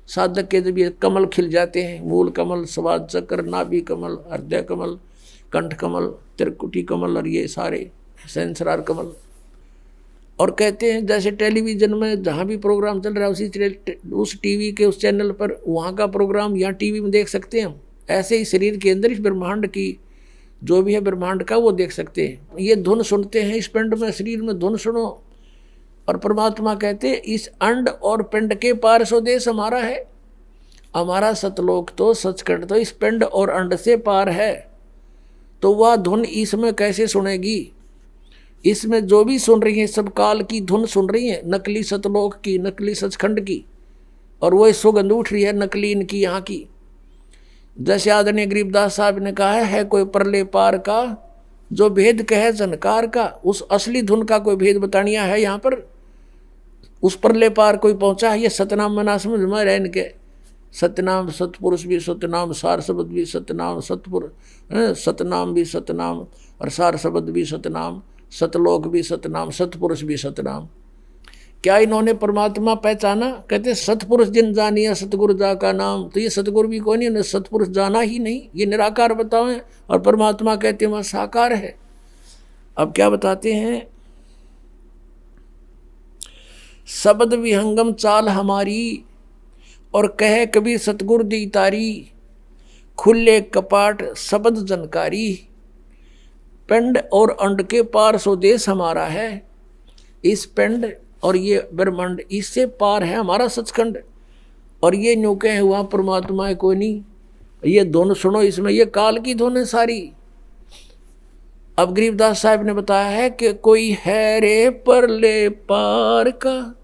साधक के जब ये कमल खिल जाते हैं, मूल कमल, स्वाद चक्र, नाभि कमल, हृदय कमल, कंठ कमल, त्रिकुटी कमल और ये सारे सहस्रार कमल। और कहते हैं जैसे टेलीविज़न में जहाँ भी प्रोग्राम चल रहा है उस टीवी के उस चैनल पर वहाँ का प्रोग्राम यहाँ टीवी में देख सकते हैं हम। ऐसे ही शरीर के अंदर इस ब्रह्मांड की जो भी है ब्रह्मांड का वो देख सकते हैं। ये धुन सुनते हैं, इस पिंड में, शरीर में धुन सुनो। और परमात्मा कहते हैं इस अंड और पिंड के पार स्वदेश हमारा है। हमारा सतलोक तो, सचखंड तो इस पिंड और अंड से पार है। तो वह धुन इसमें कैसे सुनेगी? इसमें जो भी सुन रही है सब काल की धुन सुन रही है, नकली सतलोक की, नकली सचखंड की, और वही सुगंध उठ रही है नकली इनकी यहाँ की। जैसे आदरणीय गरीबदास साहब ने कहा है कोई परले पार का जो भेद कहे जनकार का, उस असली धुन का कोई भेद बतानिया है यहाँ पर। उस परले पार कोई पहुँचा है, ये सतनाम मना समझ में रहे इनके। सतनाम सतपुरुष भी सतनाम, सार शब्द भी सतनाम, सतनाम भी सतनाम और सार शब्द भी सतनाम, सतलोक भी सतनाम, सतपुरुष भी सतनाम। क्या इन्होंने परमात्मा पहचाना? कहते सतपुरुष जिन जानिया सतगुरु जा का नाम। तो ये सतगुरु भी कौन है? उन्हें सतपुरुष जाना ही नहीं। ये निराकार बताओ, और परमात्मा कहते हैं वह साकार है। अब क्या बताते हैं, शब्द विहंगम चाल हमारी, और कहे कभी सतगुरु दी तारी, खुले कपाट शब्द जनकारी। पिंड और अंड के पार स्वदेश हमारा है। इस पिंड और ये ब्रह्मांड, इससे पार है हमारा सचखंड। और ये न्यू कहे हुआ परमात्मा है कोई नहीं। ये धुन सुनो, इसमें ये काल की धुन है सारी। अब गरीबदास साहब ने बताया है कि कोई है रे परले पार का,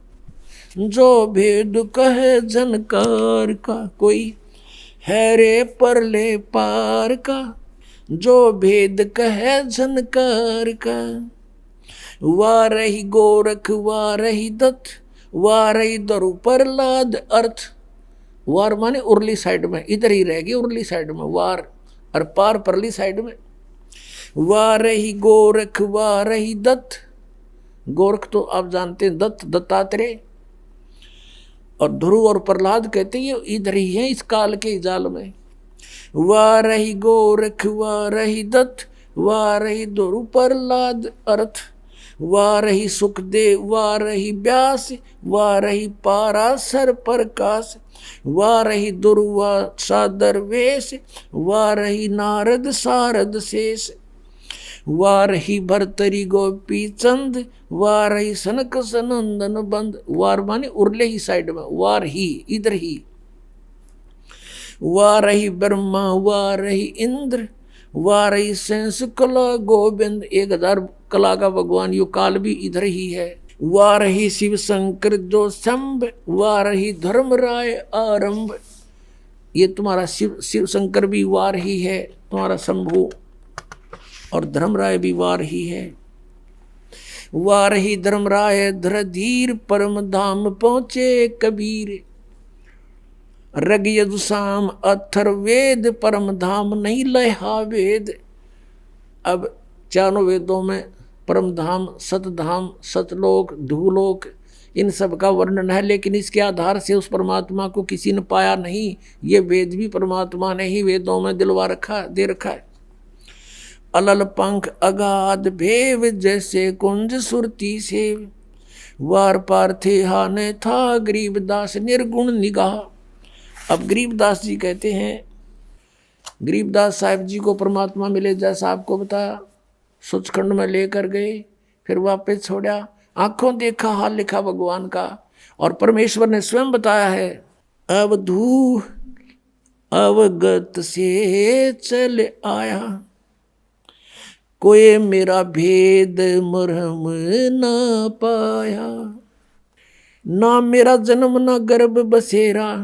जो भेद कहे जनकार का। कोई है रे परले पार का, जो भेद कहे जनकार का। वाह रही गोरख, वाह रही दत्त, वाह रही दरु प्रहलाद। अर्थ वार माने उर्ली साइड में, इधर ही रहेगी उर्ली साइड में वार, और पार परली साइड में। वाह रही गोरख, वाह रही दत्त। गोरख तो आप जानते हैं, दत्त दत्तात्रेय, और ध्रुव और प्रहलाद कहते हैं इधर ही है इस काल के जाल में। वाह रही गोरख, वाह रही दत्त, वाह रही दुरु प्रहलाद अर्थ, वाह रही सुखदेव, वाह रही व्यास, वाह रही पाराशर प्रकाश, वाह रही दुर्वा सादर वेश, वाह रही नारद सारद शेष, वाह रही भरतरी गोपी चंद, वाह रही सनक सनंदन बंद। वार माने उरले ही साइड में, वार ही इधर ही, वाह रही ब्रह्मा, वाह रही इंद्र, वाह रही सेंस कला गोविंद। 1000 कला का भगवान, यो काल भी इधर ही है। वाह रही शिव शंकर जो शंभ, वाह रही धर्मराय आरंभ। ये तुम्हारा शिव शंकर भी वार ही है, तुम्हारा शंभु, और धर्मराय भी वार ही है। वाह रही धर्मराय धरधीर, परम धाम पहुंचे कबीर। रग यदुसाम अथर्ववेद, परम धाम नहीं लहा वेद। अब चारों वेदों में परम धाम, सतधाम, सतलोक, धूलोक, इन सब का वर्णन है, लेकिन इसके आधार से उस परमात्मा को किसी ने पाया नहीं। ये वेद भी परमात्मा ने ही वेदों में दिलवा रखा, दे रखा है। अलल पंख अगाध भेव, जैसे कुंज सुरती सेव। वार पार थे हाने था, गरीबदास निर्गुण निगाह। अब गरीबदास जी कहते हैं, गरीबदास साहिब जी को परमात्मा मिले, जैसा आपको बताया, सचखंड में लेकर गए, फिर वापस छोड़ा, आंखों देखा हाल लिखा भगवान का। और परमेश्वर ने स्वयं बताया है, अवधू अवगत से चल आया, कोई मेरा भेद मरहम ना पाया। ना मेरा जन्म ना गर्भ बसेरा,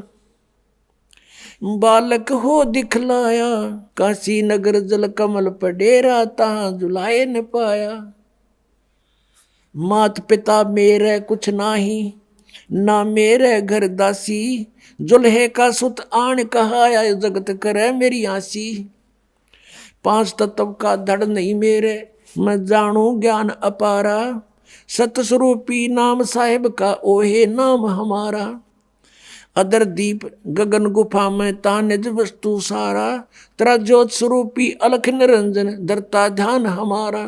बालक हो दिखलाया। काशी नगर जल कमल पडेरा, तहाँ जुलाए न पाया। मात पिता मेरे कुछ नाही, ना मेरे घर दासी। जुल्हे का सुत आन कहाया, जगत करे मेरी आसी। 5 तत्व का धड़ नहीं मेरे, मैं जानू ज्ञान अपारा। सतस्वरूपी नाम साहिब का, ओहे नाम हमारा। अदर दीप गगन गुफा में, ता निज वस्तु सारा। तेरा ज्योत स्वरूपी अलख निरंजन, धरता ध्यान हमारा।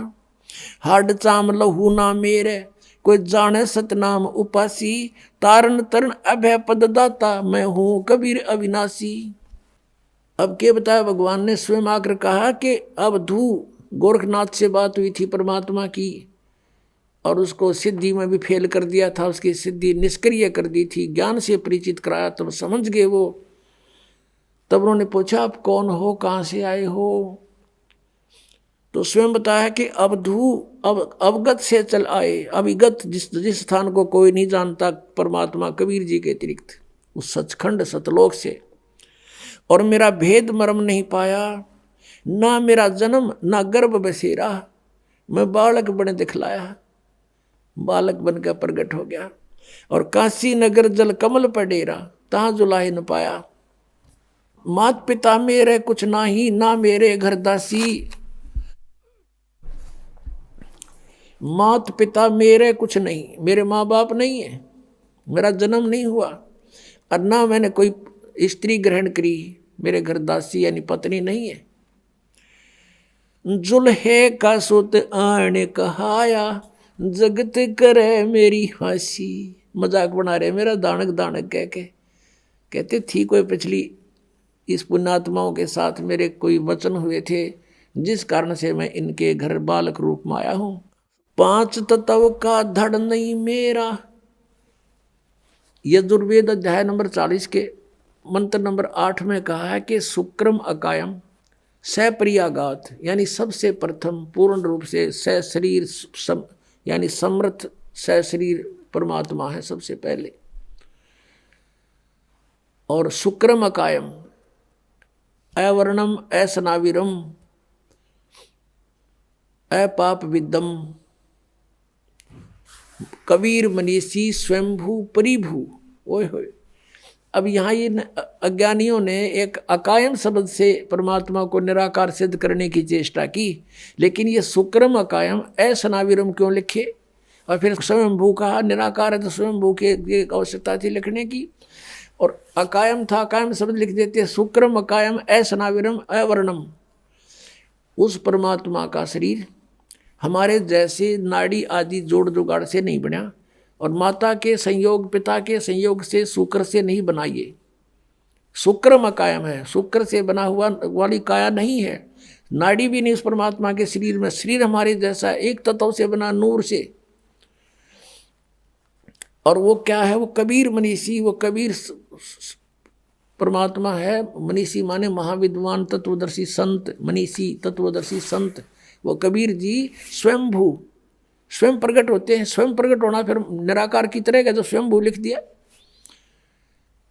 हाड चाम लहू ना मेरे, कोई जाने सतनाम उपासी। तारण तरण अभय पद दाता, मैं हूँ कबीर अविनाशी। अब क्या बताया, भगवान ने स्वयं आकर कहा कि अब धू गोरखनाथ से बात हुई थी परमात्मा की, और उसको सिद्धि में भी फेल कर दिया था, उसकी सिद्धि निष्क्रिय कर दी थी। ज्ञान से परिचित कराया, तब समझ गए वो। तब उन्होंने पूछा, आप कौन हो, कहाँ से आए हो? तो स्वयं बताया कि अवधू अवगत से चल आए। अविगत, जिस स्थान को कोई नहीं जानता परमात्मा कबीर जी के अतिरिक्त, उस सचखंड सतलोक से। और मेरा भेद मर्म नहीं पाया, ना मेरा जन्म ना गर्भ बसेरा। मैं बालक बने दिखलाया, बालक बनकर प्रकट हो गया। और काशी नगर जल कमल पडेरा, तहाँ जुलाए न पाया। मात पिता मेरे कुछ नाही, ना मेरे घर दासी। मात पिता मेरे कुछ नहीं, मेरे माँ बाप नहीं है, मेरा जन्म नहीं हुआ, और ना मैंने कोई स्त्री ग्रहण करी, मेरे घर दासी यानी पत्नी नहीं है। जुल्हे का सुत आने कहाया, जगत करे मेरी फांसी। मजाक बना रहे मेरा दानक दानक कह के। कहते थी कोई पिछली इस पुण्यात्माओं के साथ मेरे कोई वचन हुए थे, जिस कारण से मैं इनके घर बालक रूप में आया हूँ। 5 तत्व का धड़ नहीं मेरा। यजुर्वेद अध्याय नंबर 40 के मंत्र नंबर 8 में कहा है कि शुक्रम अकायम सप्रियागात, यानी सबसे प्रथम पूर्ण रूप से सशरीर यानी समर्थ सशरीर परमात्मा है सबसे पहले। और शुक्रम अकायम, अवर्णम असनाविरम अपाप विदम, कबीर मनीषी स्वयंभू परिभू। ओए होए, अब यहाँ ये अज्ञानियों ने एक अकायम शब्द से परमात्मा को निराकार सिद्ध करने की चेष्टा की, लेकिन ये शुक्रम अकायम असनाविरम क्यों लिखे? और फिर स्वयंभू कहा, निराकार है तो स्वयंभू की आवश्यकता थी लिखने की। और अकायम था, अकायम शब्द लिख देते, शुक्रम अकायम असनाविरम अवर्णम। उस परमात्मा का शरीर हमारे जैसे नाड़ी आदि जोड़ जुगाड़ से नहीं बना, और माता के संयोग, पिता के संयोग से, शुक्र से नहीं बना। ये शुक्र में कायम है, शुक्र से बना हुआ वाली काया नहीं है। नाड़ी भी नहीं उस परमात्मा के शरीर में। शरीर हमारे जैसा एक तत्व से बना, नूर से। और वो क्या है? वो कबीर मनीषी, वो कबीर परमात्मा है। मनीषी माने महाविद्वान, तत्वदर्शी संत। मनीषी तत्वदर्शी संत। वो कबीर जी स्वयंभू, स्वयं प्रकट होते हैं। स्वयं प्रकट होना फिर निराकार की तरह का, जो स्वयंभू लिख दिया।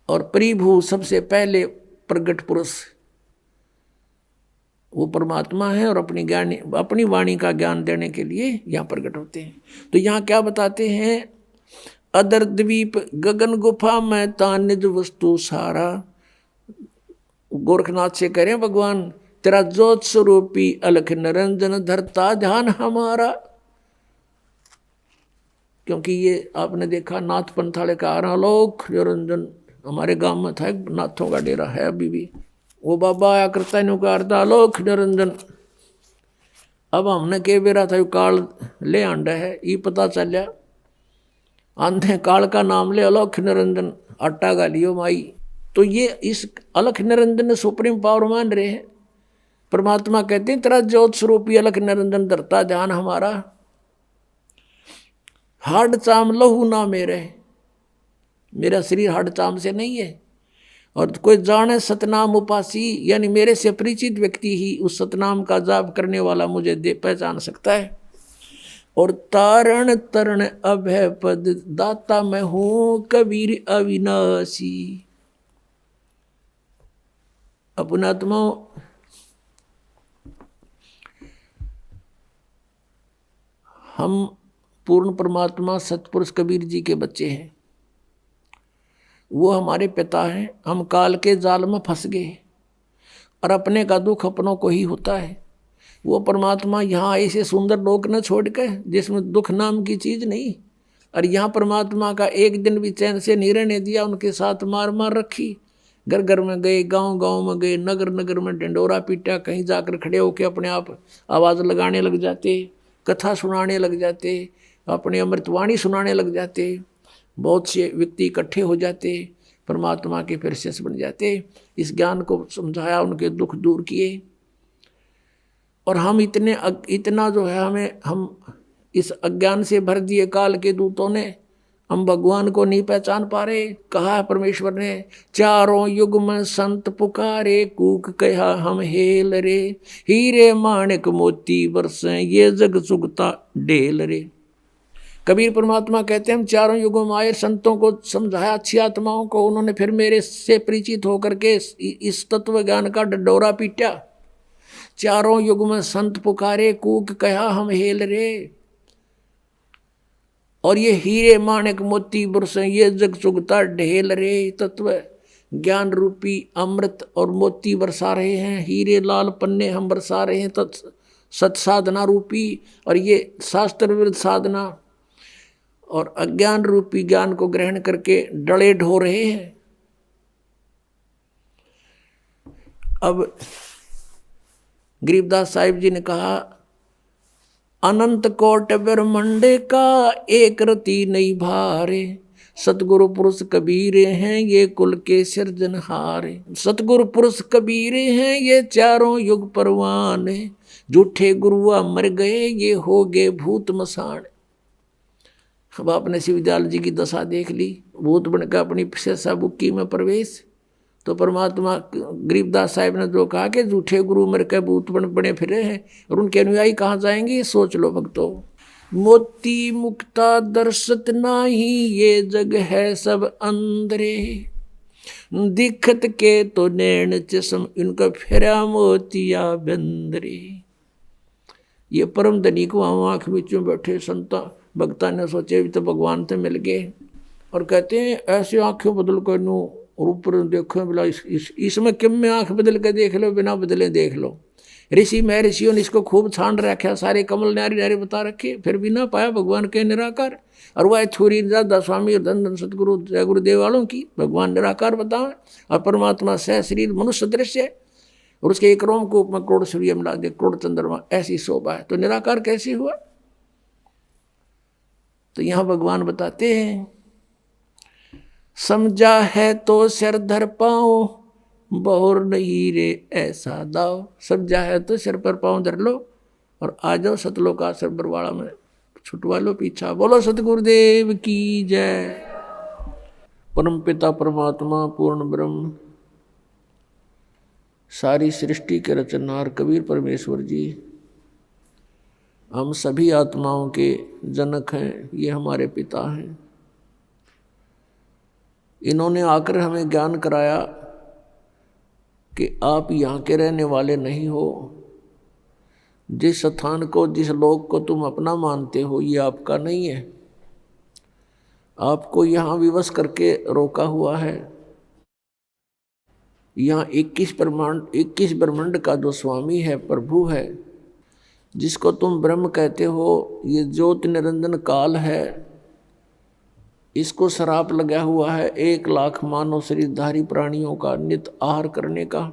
और परिभू, सबसे पहले प्रकट पुरुष वो परमात्मा है, और अपनी वाणी का ज्ञान देने के लिए यहाँ प्रकट होते हैं। तो यहाँ क्या बताते हैं? अदर द्वीप गगन गुफा में तान निज वस्तु सारा। गोरखनाथ से कह रहे हैं भगवान, तेरा ज्योत स्वरूपी अलख निरंजन धरता ध्यान हमारा। क्योंकि ये आपने देखा नाथ पंथाले का आलोक निरंजन, हमारे गांव में था एक नाथों का डेरा है अभी भी, वो बाबा आया करता है नुकारता आलोक निरंजन। अब हमने के बेरा था काल ले आंडा है, ये पता चलिया आंधे काल का नाम ले अलख निरंजन आटा गालियो माई। तो ये इस अलख निरंजन ने सुप्रीम पावर मान रहे हैं। परमात्मा कहते हैं तेरा ज्योत स्वरूपी अलख निरंजन धरता ध्यान हमारा। हाड चाम लहू ना मेरे, मेरा शरीर हाड चाम से नहीं है। और कोई जाने सतनाम उपासी, यानी मेरे से परिचित व्यक्ति ही उस सतनाम का जाप करने वाला मुझे पहचान सकता है। और तारण तरण अभय पद दाता मैं हूं कबीर अविनाशी। अपनात्मा हम पूर्ण परमात्मा सतपुरुष कबीर जी के बच्चे हैं। वो हमारे पिता हैं। हम काल के जाल में फंस गए, और अपने का दुख अपनों को ही होता है। वो परमात्मा यहाँ ऐसे सुंदर लोक न छोड़ के, जिसमें दुख नाम की चीज़ नहीं, और यहाँ परमात्मा का एक दिन भी चैन से नहीं रहने दिया। उनके साथ मार मार रखी। घर घर में गए, गांव गांव में गए, नगर नगर में डंडोरा पीटा। कहीं जाकर खड़े होकर अपने आप आवाज़ लगाने लग जाते, कथा सुनाने लग जाते, अपने अमृतवाणी सुनाने लग जाते। बहुत से व्यक्ति इकट्ठे हो जाते, परमात्मा के फिर शिष्य बन जाते। इस ज्ञान को समझाया, उनके दुख दूर किए। और हम इतना जो है हम इस अज्ञान से भर दिए काल के दूतों ने, हम भगवान को नहीं पहचान पा रहे। कहा परमेश्वर ने, चारों युग में संत पुकारे, कूक कहा हम हेल रे, हीरे माणिक मोती बरसे, ये जग सुगता ढेल रे। कबीर परमात्मा कहते हैं हम चारों युगों में आए, संतों को समझाया, अच्छी आत्माओं को। उन्होंने फिर मेरे से परिचित होकर के इस तत्व ज्ञान का डंडोरा पीटा। चारों युग में संत पुकारे, कूक कहा हम हेल रे, और ये हीरे माणिक मोती बरसे, ये जग सुगता ढेल रे। तत्व ज्ञान रूपी अमृत और मोती बरसा रहे हैं, हीरे लाल पन्ने हम बरसा रहे हैं सत साधना रूपी। और ये शास्त्र विरुद्ध साधना और अज्ञान रूपी ज्ञान को ग्रहण करके डले ढो रहे हैं। अब गरीबदास साहिब जी ने कहा, अनंत कोट ब्रह्मंड का एक रति नहीं भारे, सतगुरु पुरुष कबीर हैं ये कुल के सिरजनहारे। सतगुरु पुरुष कबीर हैं ये चारों युग परवान, झूठे गुरुआ मर गए ये हो गए भूत मसान। अब आपने शिवदयाल जी की दशा देख ली, भूत बनकर अपनी शेषा बुक्की में प्रवेश। तो परमात्मा गरीबदास साहिब ने जो कहा कि झूठे गुरु मर के भूत बने फिरे हैं, और उनके अनुयायी कहाँ जाएंगे? सोच लो भक्तों। मोती मुक्ता दर्शत नाही, ये जग है सब अंधरे, दिखत के तो नैन चश्म, इनका फेरा मोतिया बंदरे। ये परम धनी को वहाँ आँख बीचों बैठे संता भक्ता ने सोचे भी तो भगवान से मिल गए, और कहते हैं ऐसे आँखें बदल कर नू और ऊपर देखो, बोला इसमें किम में आँख बदल के देख लो, बिना बदले देख लो। ऋषि महर्षियों ने इसको खूब छान रखा, सारे कमल न्यारी न्यारी बता रखे, फिर भी ना पाया भगवान के निराकार। और वह छुरी दादा स्वामी और धन धन सतगुरु जय गुरुदेव वालों की भगवान निराकार बतावे, और परमात्मा सह शरीर मनुष्य दृश्य। और उसके एक रोमकूप में करोड़ सूर्य मिला दे, करोड़ चंद्रमा, ऐसी शोभा है, तो निराकार कैसे हुआ? तो यहां भगवान बताते हैं, समझा है तो सिर धर पाओ, बहुर नहीं रे ऐसा दाव। समझा है तो सिर पर पाँव धर लो और आ जाओ सतलोक का सर बरवाड़ा में, छुटवा लो पीछा। बोलो सतगुरुदेव की जय। परम पिता परमात्मा पूर्ण ब्रह्म सारी सृष्टि के रचनहार कबीर परमेश्वर जी हम सभी आत्माओं के जनक हैं, ये हमारे पिता हैं। इन्होंने आकर हमें ज्ञान कराया कि आप यहाँ के रहने वाले नहीं हो, जिस स्थान को जिस लोक को तुम अपना मानते हो ये आपका नहीं है, आपको यहाँ विवश करके रोका हुआ है। यहाँ 21 ब्रह्मांड का जो स्वामी है, प्रभु है, जिसको तुम ब्रह्म कहते हो, ये ज्योति निरंजन काल है, इसको श्राप लगा हुआ है 1 लाख मानव शरीरधारी प्राणियों का नित आहार करने का।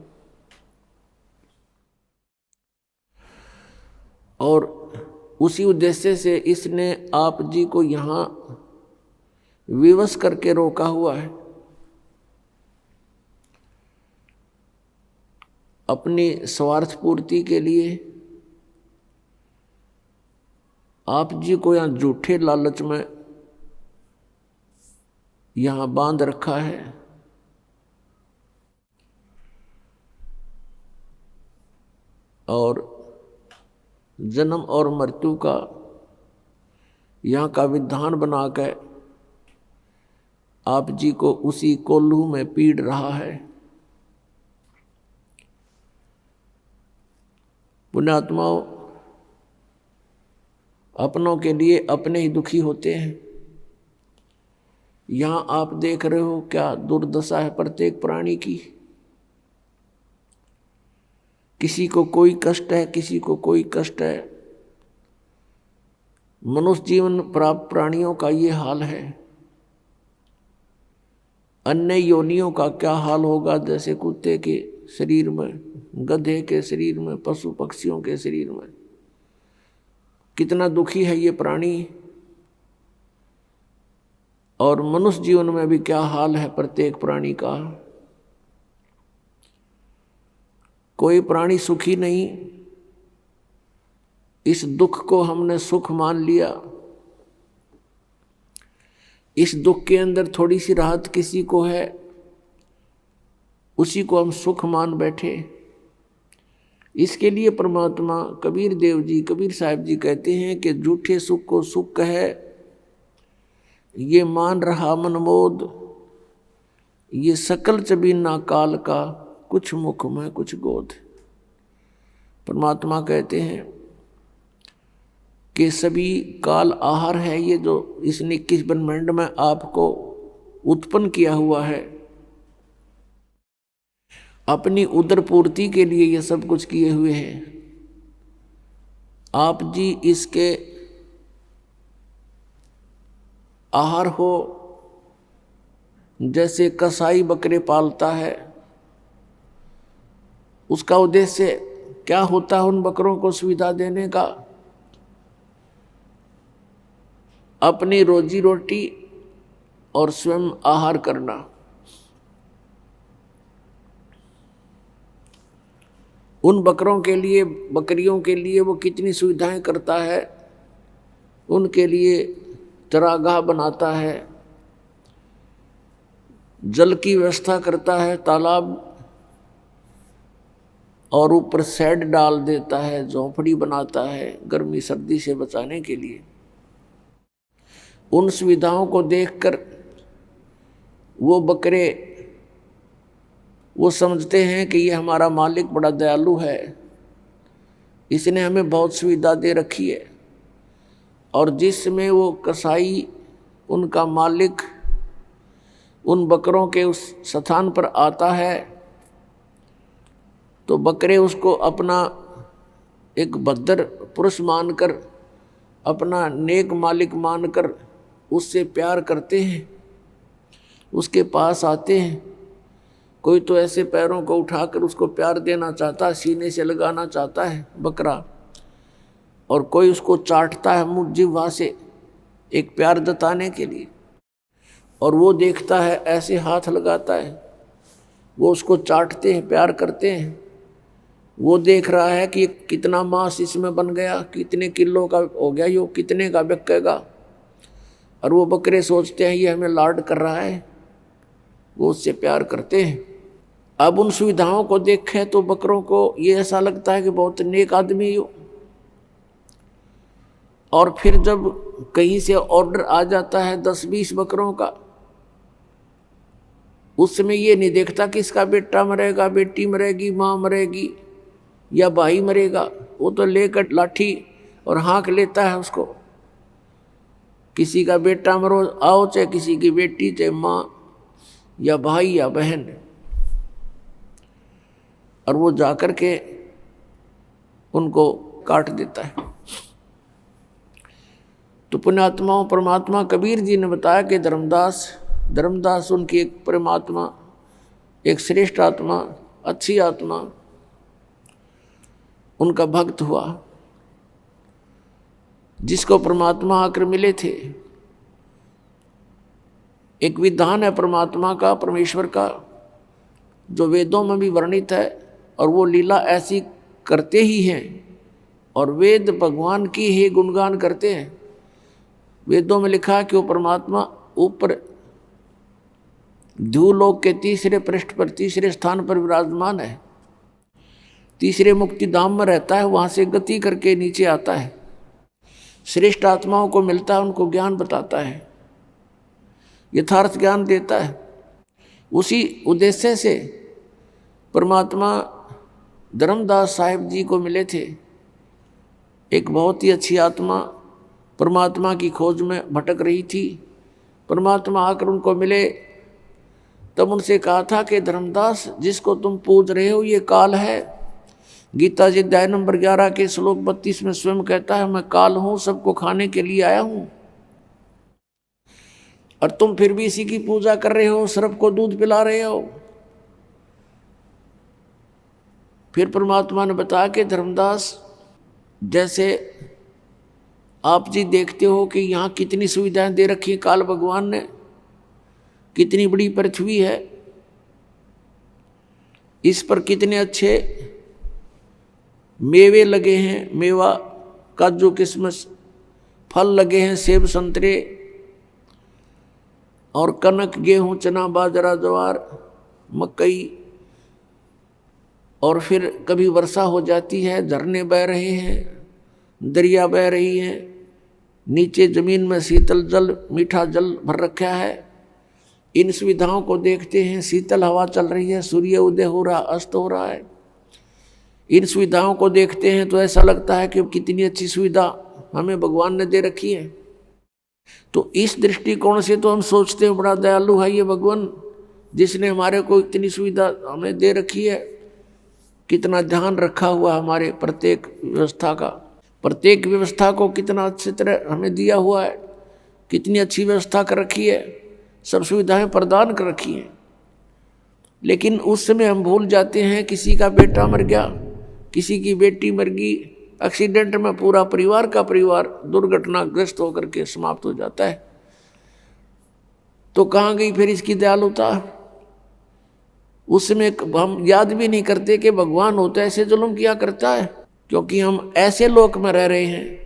और उसी उद्देश्य से इसने आप जी को यहाँ विवश करके रोका हुआ है। अपनी स्वार्थ पूर्ति के लिए आप जी को यहाँ झूठे लालच में यहाँ बांध रखा है। और जन्म और मृत्यु का यहाँ का विधान बनाकर आप जी को उसी कोल्हू में पीड़ रहा है। पुण्यात्माओं, अपनों के लिए अपने ही दुखी होते हैं। यहाँ आप देख रहे हो क्या दुर्दशा है प्रत्येक प्राणी की। किसी को कोई कष्ट है, किसी को कोई कष्ट है। मनुष्य जीवन प्राप्त प्राणियों का ये हाल है। अन्य योनियों का क्या हाल होगा, जैसे कुत्ते के शरीर में, गधे के शरीर में, पशु पक्षियों के शरीर में। कितना दुखी है ये प्राणी। और मनुष्य जीवन में भी क्या हाल है प्रत्येक प्राणी का। कोई प्राणी सुखी नहीं। इस दुख को हमने सुख मान लिया। इस दुख के अंदर थोड़ी सी राहत किसी को है, उसी को हम सुख मान बैठे। इसके लिए परमात्मा कबीर देव जी, कबीर साहब जी कहते हैं कि झूठे सुख को सुख कहे, ये मान रहा मनमोद, ये सकल चबीना काल का, कुछ मुख में कुछ गोद। परमात्मा कहते हैं कि सभी काल आहार है ये जो इस 21 ब्रह्मांड में आपको उत्पन्न किया हुआ है। अपनी उदर पूर्ति के लिए ये सब कुछ किए हुए हैं। आप जी इसके आहार हो। जैसे कसाई बकरे पालता है, उसका उद्देश्य क्या होता है उन बकरों को सुविधा देने का? अपनी रोजी रोटी और स्वयं आहार करना। उन बकरों के लिए, बकरियों के लिए वो कितनी सुविधाएं करता है। उनके लिए चरागाह बनाता है, जल की व्यवस्था करता है, तालाब, और ऊपर शेड डाल देता है, झोंपड़ी बनाता है गर्मी सर्दी से बचाने के लिए। उन सुविधाओं को देखकर वो बकरे वो समझते हैं कि ये हमारा मालिक बड़ा दयालु है, इसने हमें बहुत सुविधा दे रखी है। और जिसमें वो कसाई, उनका मालिक, उन बकरों के उस स्थान पर आता है तो बकरे उसको अपना एक भद्र पुरुष मानकर, अपना नेक मालिक मानकर उससे प्यार करते हैं, उसके पास आते हैं कोई तो ऐसे पैरों को उठाकर उसको प्यार देना चाहता है, सीने से लगाना चाहता है बकरा, और कोई उसको चाटता है मुँह जिह्वा से एक प्यार जताने के लिए, और वो देखता है ऐसे हाथ लगाता है, वो उसको चाटते हैं, प्यार करते हैं। वो देख रहा है कि कितना मांस इसमें बन गया, कितने किलो का हो गया, यो कितने का बिकेगा, और वो बकरे सोचते हैं ये हमें लाड कर रहा है, वो उससे प्यार करते हैं। अब उन सुविधाओं को देखें तो बकरों को ये ऐसा लगता है कि बहुत नेक आदमी हो। और फिर जब कहीं से ऑर्डर आ जाता है 10-20 बकरों का, उस समय ये नहीं देखता कि इसका बेटा मरेगा, बेटी मरेगी, माँ मरेगी या भाई मरेगा। वो तो लेकर लाठी और हाँक लेता है उसको, किसी का बेटा मरो आओ, चाहे किसी की बेटी, चाहे माँ या भाई या बहन, और वो जाकर के उनको काट देता है। तो पुण्यात्माओं, परमात्मा कबीर जी ने बताया कि धर्मदास उनकी एक परमात्मा, एक श्रेष्ठ आत्मा, अच्छी आत्मा, उनका भक्त हुआ, जिसको परमात्मा आकर मिले थे। एक विधान है परमात्मा का, परमेश्वर का, जो वेदों में भी वर्णित है, और वो लीला ऐसी करते ही हैं, और वेद भगवान की ही गुणगान करते हैं। वेदों में लिखा है कि वो परमात्मा ऊपर ध्रुवलोक के तीसरे पृष्ठ पर, तीसरे स्थान पर विराजमान है, तीसरे मुक्ति धाम में रहता है, वहाँ से गति करके नीचे आता है, श्रेष्ठ आत्माओं को मिलता है, उनको ज्ञान बताता है, यथार्थ ज्ञान देता है। उसी उद्देश्य से परमात्मा धर्मदास साहिब जी को मिले थे। एक बहुत ही अच्छी आत्मा परमात्मा की खोज में भटक रही थी। परमात्मा आकर उनको मिले, तब उनसे कहा था कि धर्मदास, जिसको तुम पूज रहे हो ये काल है। गीता जी अध्याय नंबर 11 के श्लोक 32 में स्वयं कहता है, मैं काल हूं, सबको खाने के लिए आया हूं, और तुम फिर भी इसी की पूजा कर रहे हो, सर्प को दूध पिला रहे हो। फिर परमात्मा ने बताया कि धर्मदास, जैसे आप जी देखते हो कि यहाँ कितनी सुविधाएं दे रखी है काल भगवान ने, कितनी बड़ी पृथ्वी है, इस पर कितने अच्छे मेवे लगे हैं, मेवा, काजू, किशमिश, फल लगे हैं, सेब, संतरे, और कनक, गेहूं, चना, बाजरा, ज्वार, मकई, और फिर कभी वर्षा हो जाती है, झरने बह रहे हैं, दरिया बह रही है, नीचे जमीन में शीतल जल, मीठा जल भर रखा है। इन सुविधाओं को देखते हैं, शीतल हवा चल रही है, सूर्य उदय हो रहा, अस्त हो रहा है। इन सुविधाओं को देखते हैं तो ऐसा लगता है कि कितनी अच्छी सुविधा हमें भगवान ने दे रखी है। तो इस दृष्टिकोण से तो हम सोचते हैं बड़ा दयालु है ये भगवान, जिसने हमारे को इतनी सुविधा हमें दे रखी है, कितना ध्यान रखा हुआ हमारे प्रत्येक व्यवस्था का, प्रत्येक व्यवस्था को कितना अच्छी तरह हमें दिया हुआ है, कितनी अच्छी व्यवस्था कर रखी है, सब सुविधाएं प्रदान कर रखी हैं। लेकिन उस समय हम भूल जाते हैं, किसी का बेटा मर गया, किसी की बेटी मर गई, एक्सीडेंट में पूरा परिवार का परिवार दुर्घटनाग्रस्त होकर के समाप्त हो जाता है। तो कहाँ गई फिर इसकी दयालुता? उस समय हम याद भी नहीं करते कि भगवान होता है ऐसे जुल्म किया करता है, क्योंकि हम ऐसे लोक में रह रहे हैं,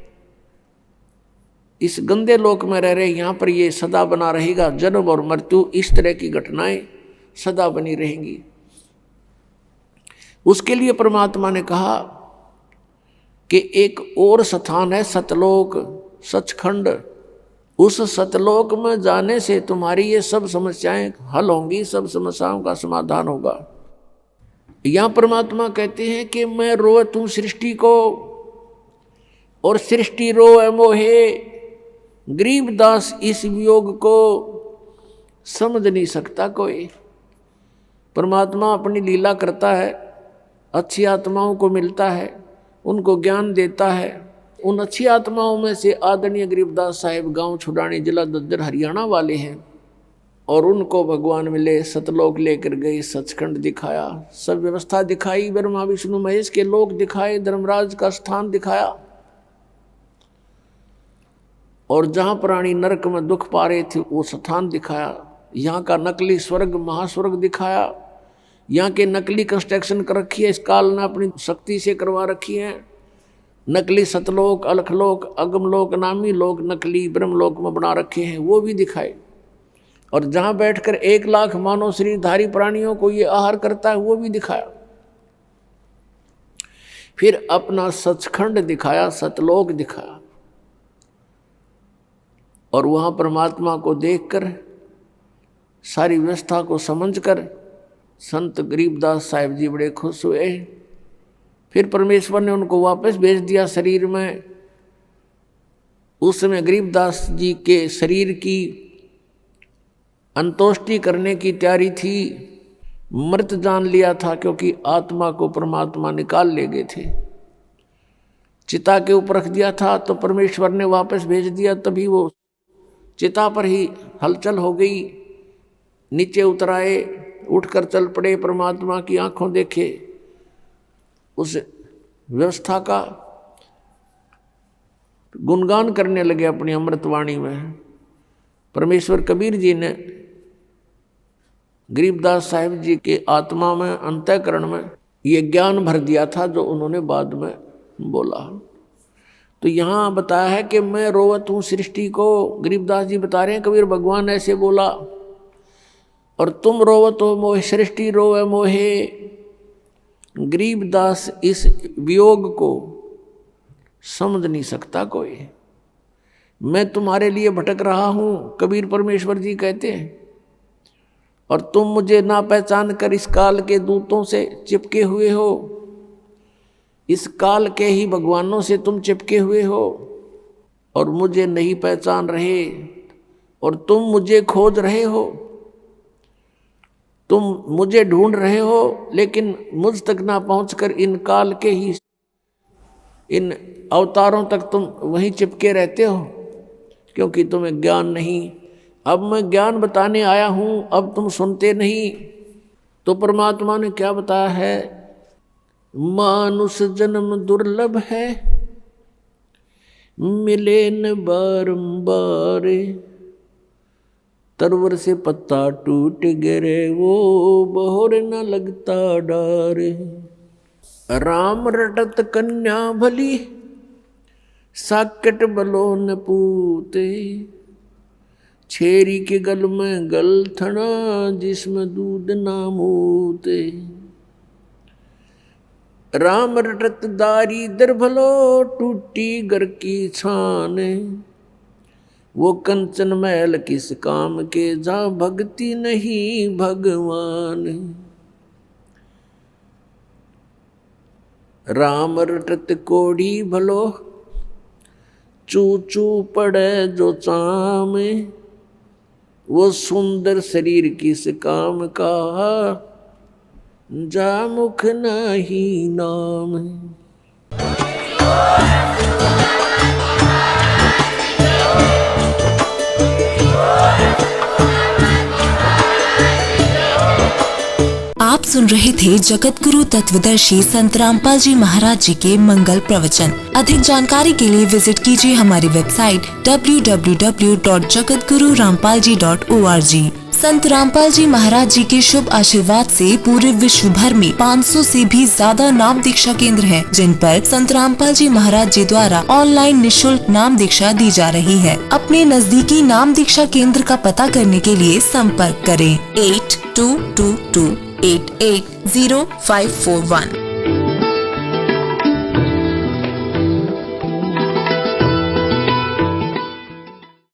इस गंदे लोक में रह रहे हैं। यहाँ पर ये सदा बना रहेगा, जन्म और मृत्यु, इस तरह की घटनाएं सदा बनी रहेंगी। उसके लिए परमात्मा ने कहा कि एक और स्थान है सतलोक, सचखंड। उस सतलोक में जाने से तुम्हारी ये सब समस्याएं हल होंगी, सब समस्याओं का समाधान होगा। यहाँ परमात्मा कहते हैं कि मैं रोए तू सृष्टि को, और सृष्टि रोए मोहे, गरीबदास इस वियोग को समझ नहीं सकता कोई। परमात्मा अपनी लीला करता है, अच्छी आत्माओं को मिलता है, उनको ज्ञान देता है। उन अच्छी आत्माओं में से आदरणीय गरीबदास साहिब गांव छुड़ानी, जिला दद्दर, हरियाणा वाले हैं। और उनको भगवान मिले, सतलोक लेकर गए, सचखंड दिखाया, सब व्यवस्था दिखाई, ब्रह्मा विष्णु महेश के लोक दिखाए, धर्मराज का स्थान दिखाया, और जहां प्राणी नरक में दुख पा रहे थे वो स्थान दिखाया, यहाँ का नकली स्वर्ग महास्वर्ग दिखाया, यहाँ के नकली कंस्ट्रक्शन कर रखी है, इस काल ने अपनी शक्ति से करवा रखी है, नकली सतलोक अलखलोक अगमलोक नामी लोक नकली ब्रह्मलोक में बना रखे हैं, वो भी दिखाए, और जहाँ बैठकर 1 लाख मानव शरीरधारी प्राणियों को ये आहार करता है वो भी दिखाया। फिर अपना सचखंड दिखाया, सतलोक दिखाया, और वहाँ परमात्मा को देखकर सारी व्यवस्था को समझकर संत गरीबदास साहिब जी बड़े खुश हुए। फिर परमेश्वर ने उनको वापस भेज दिया शरीर में। उस समय गरीबदास जी के शरीर की अंतोष्टि करने की तैयारी थी, मृत जान लिया था, क्योंकि आत्मा को परमात्मा निकाल ले गए थे। चिता के ऊपर रख दिया था तो परमेश्वर ने वापस भेज दिया, तभी वो चिता पर ही हलचल हो गई। नीचे उतराए, उठकर चल पड़े, परमात्मा की आंखों देखे, उस व्यवस्था का गुणगान करने लगे अपनी अमृतवाणी में। परमेश्वर कबीर जी ने गरीबदास साहिब जी के आत्मा में अंतःकरण में ये ज्ञान भर दिया था जो उन्होंने बाद में बोला। तो यहाँ बताया है कि मैं रोवत हूँ सृष्टि को, गरीबदास जी बता रहे हैं कबीर भगवान ऐसे बोला, और तुम रोवत हो मोहे सृष्टि रोवे मोहे। गरीबदास इस वियोग को समझ नहीं सकता कोई। मैं तुम्हारे लिए भटक रहा हूँ, कबीर परमेश्वर जी कहते हैं, और तुम मुझे ना पहचान कर इस काल के दूतों से चिपके हुए हो, इस काल के ही भगवानों से तुम चिपके हुए हो, और मुझे नहीं पहचान रहे, और तुम मुझे खोज रहे हो, तुम मुझे ढूंढ रहे हो, लेकिन मुझ तक ना पहुंचकर इन काल के ही इन अवतारों तक तुम वहीं चिपके रहते हो, क्योंकि तुम्हें ज्ञान नहीं। अब मैं ज्ञान बताने आया हूँ, अब तुम सुनते नहीं। तो परमात्मा ने क्या बताया है, मानुष जन्म दुर्लभ है, मिले न बारंबार, तरवर से पत्ता टूट गिरे वो बहोर न लगता डार। राम रटत कन्या भली, साकट बलो न पूते, छेरी के गल में गलथना, जिसमें दूध ना मूते। राम रटत दारी दर भलो, टूटी घर की छान, वो कंचन महल किस काम के, जहाँ भक्ति नहीं भगवान। राम रटत कोढ़ी भलो, चू चू पड़े जो चाम, वो सुंदर शरीर किस काम का, जा मुख नहीं नाम। आप सुन रहे थे जगत गुरु तत्वदर्शी संत रामपाल जी महाराज जी के मंगल प्रवचन। अधिक जानकारी के लिए विजिट कीजिए हमारी वेबसाइट www.jagatgururampalji.org। संत रामपाल जी महाराज जी के शुभ आशीर्वाद से पूरे विश्व भर में 500 से भी ज्यादा नाम दीक्षा केंद्र हैं, जिन पर संत रामपाल जी महाराज जी द्वारा ऑनलाइन निःशुल्क नाम दीक्षा दी जा रही है। अपने नजदीकी नाम दीक्षा केंद्र का पता करने के लिए संपर्क करें 8222880541।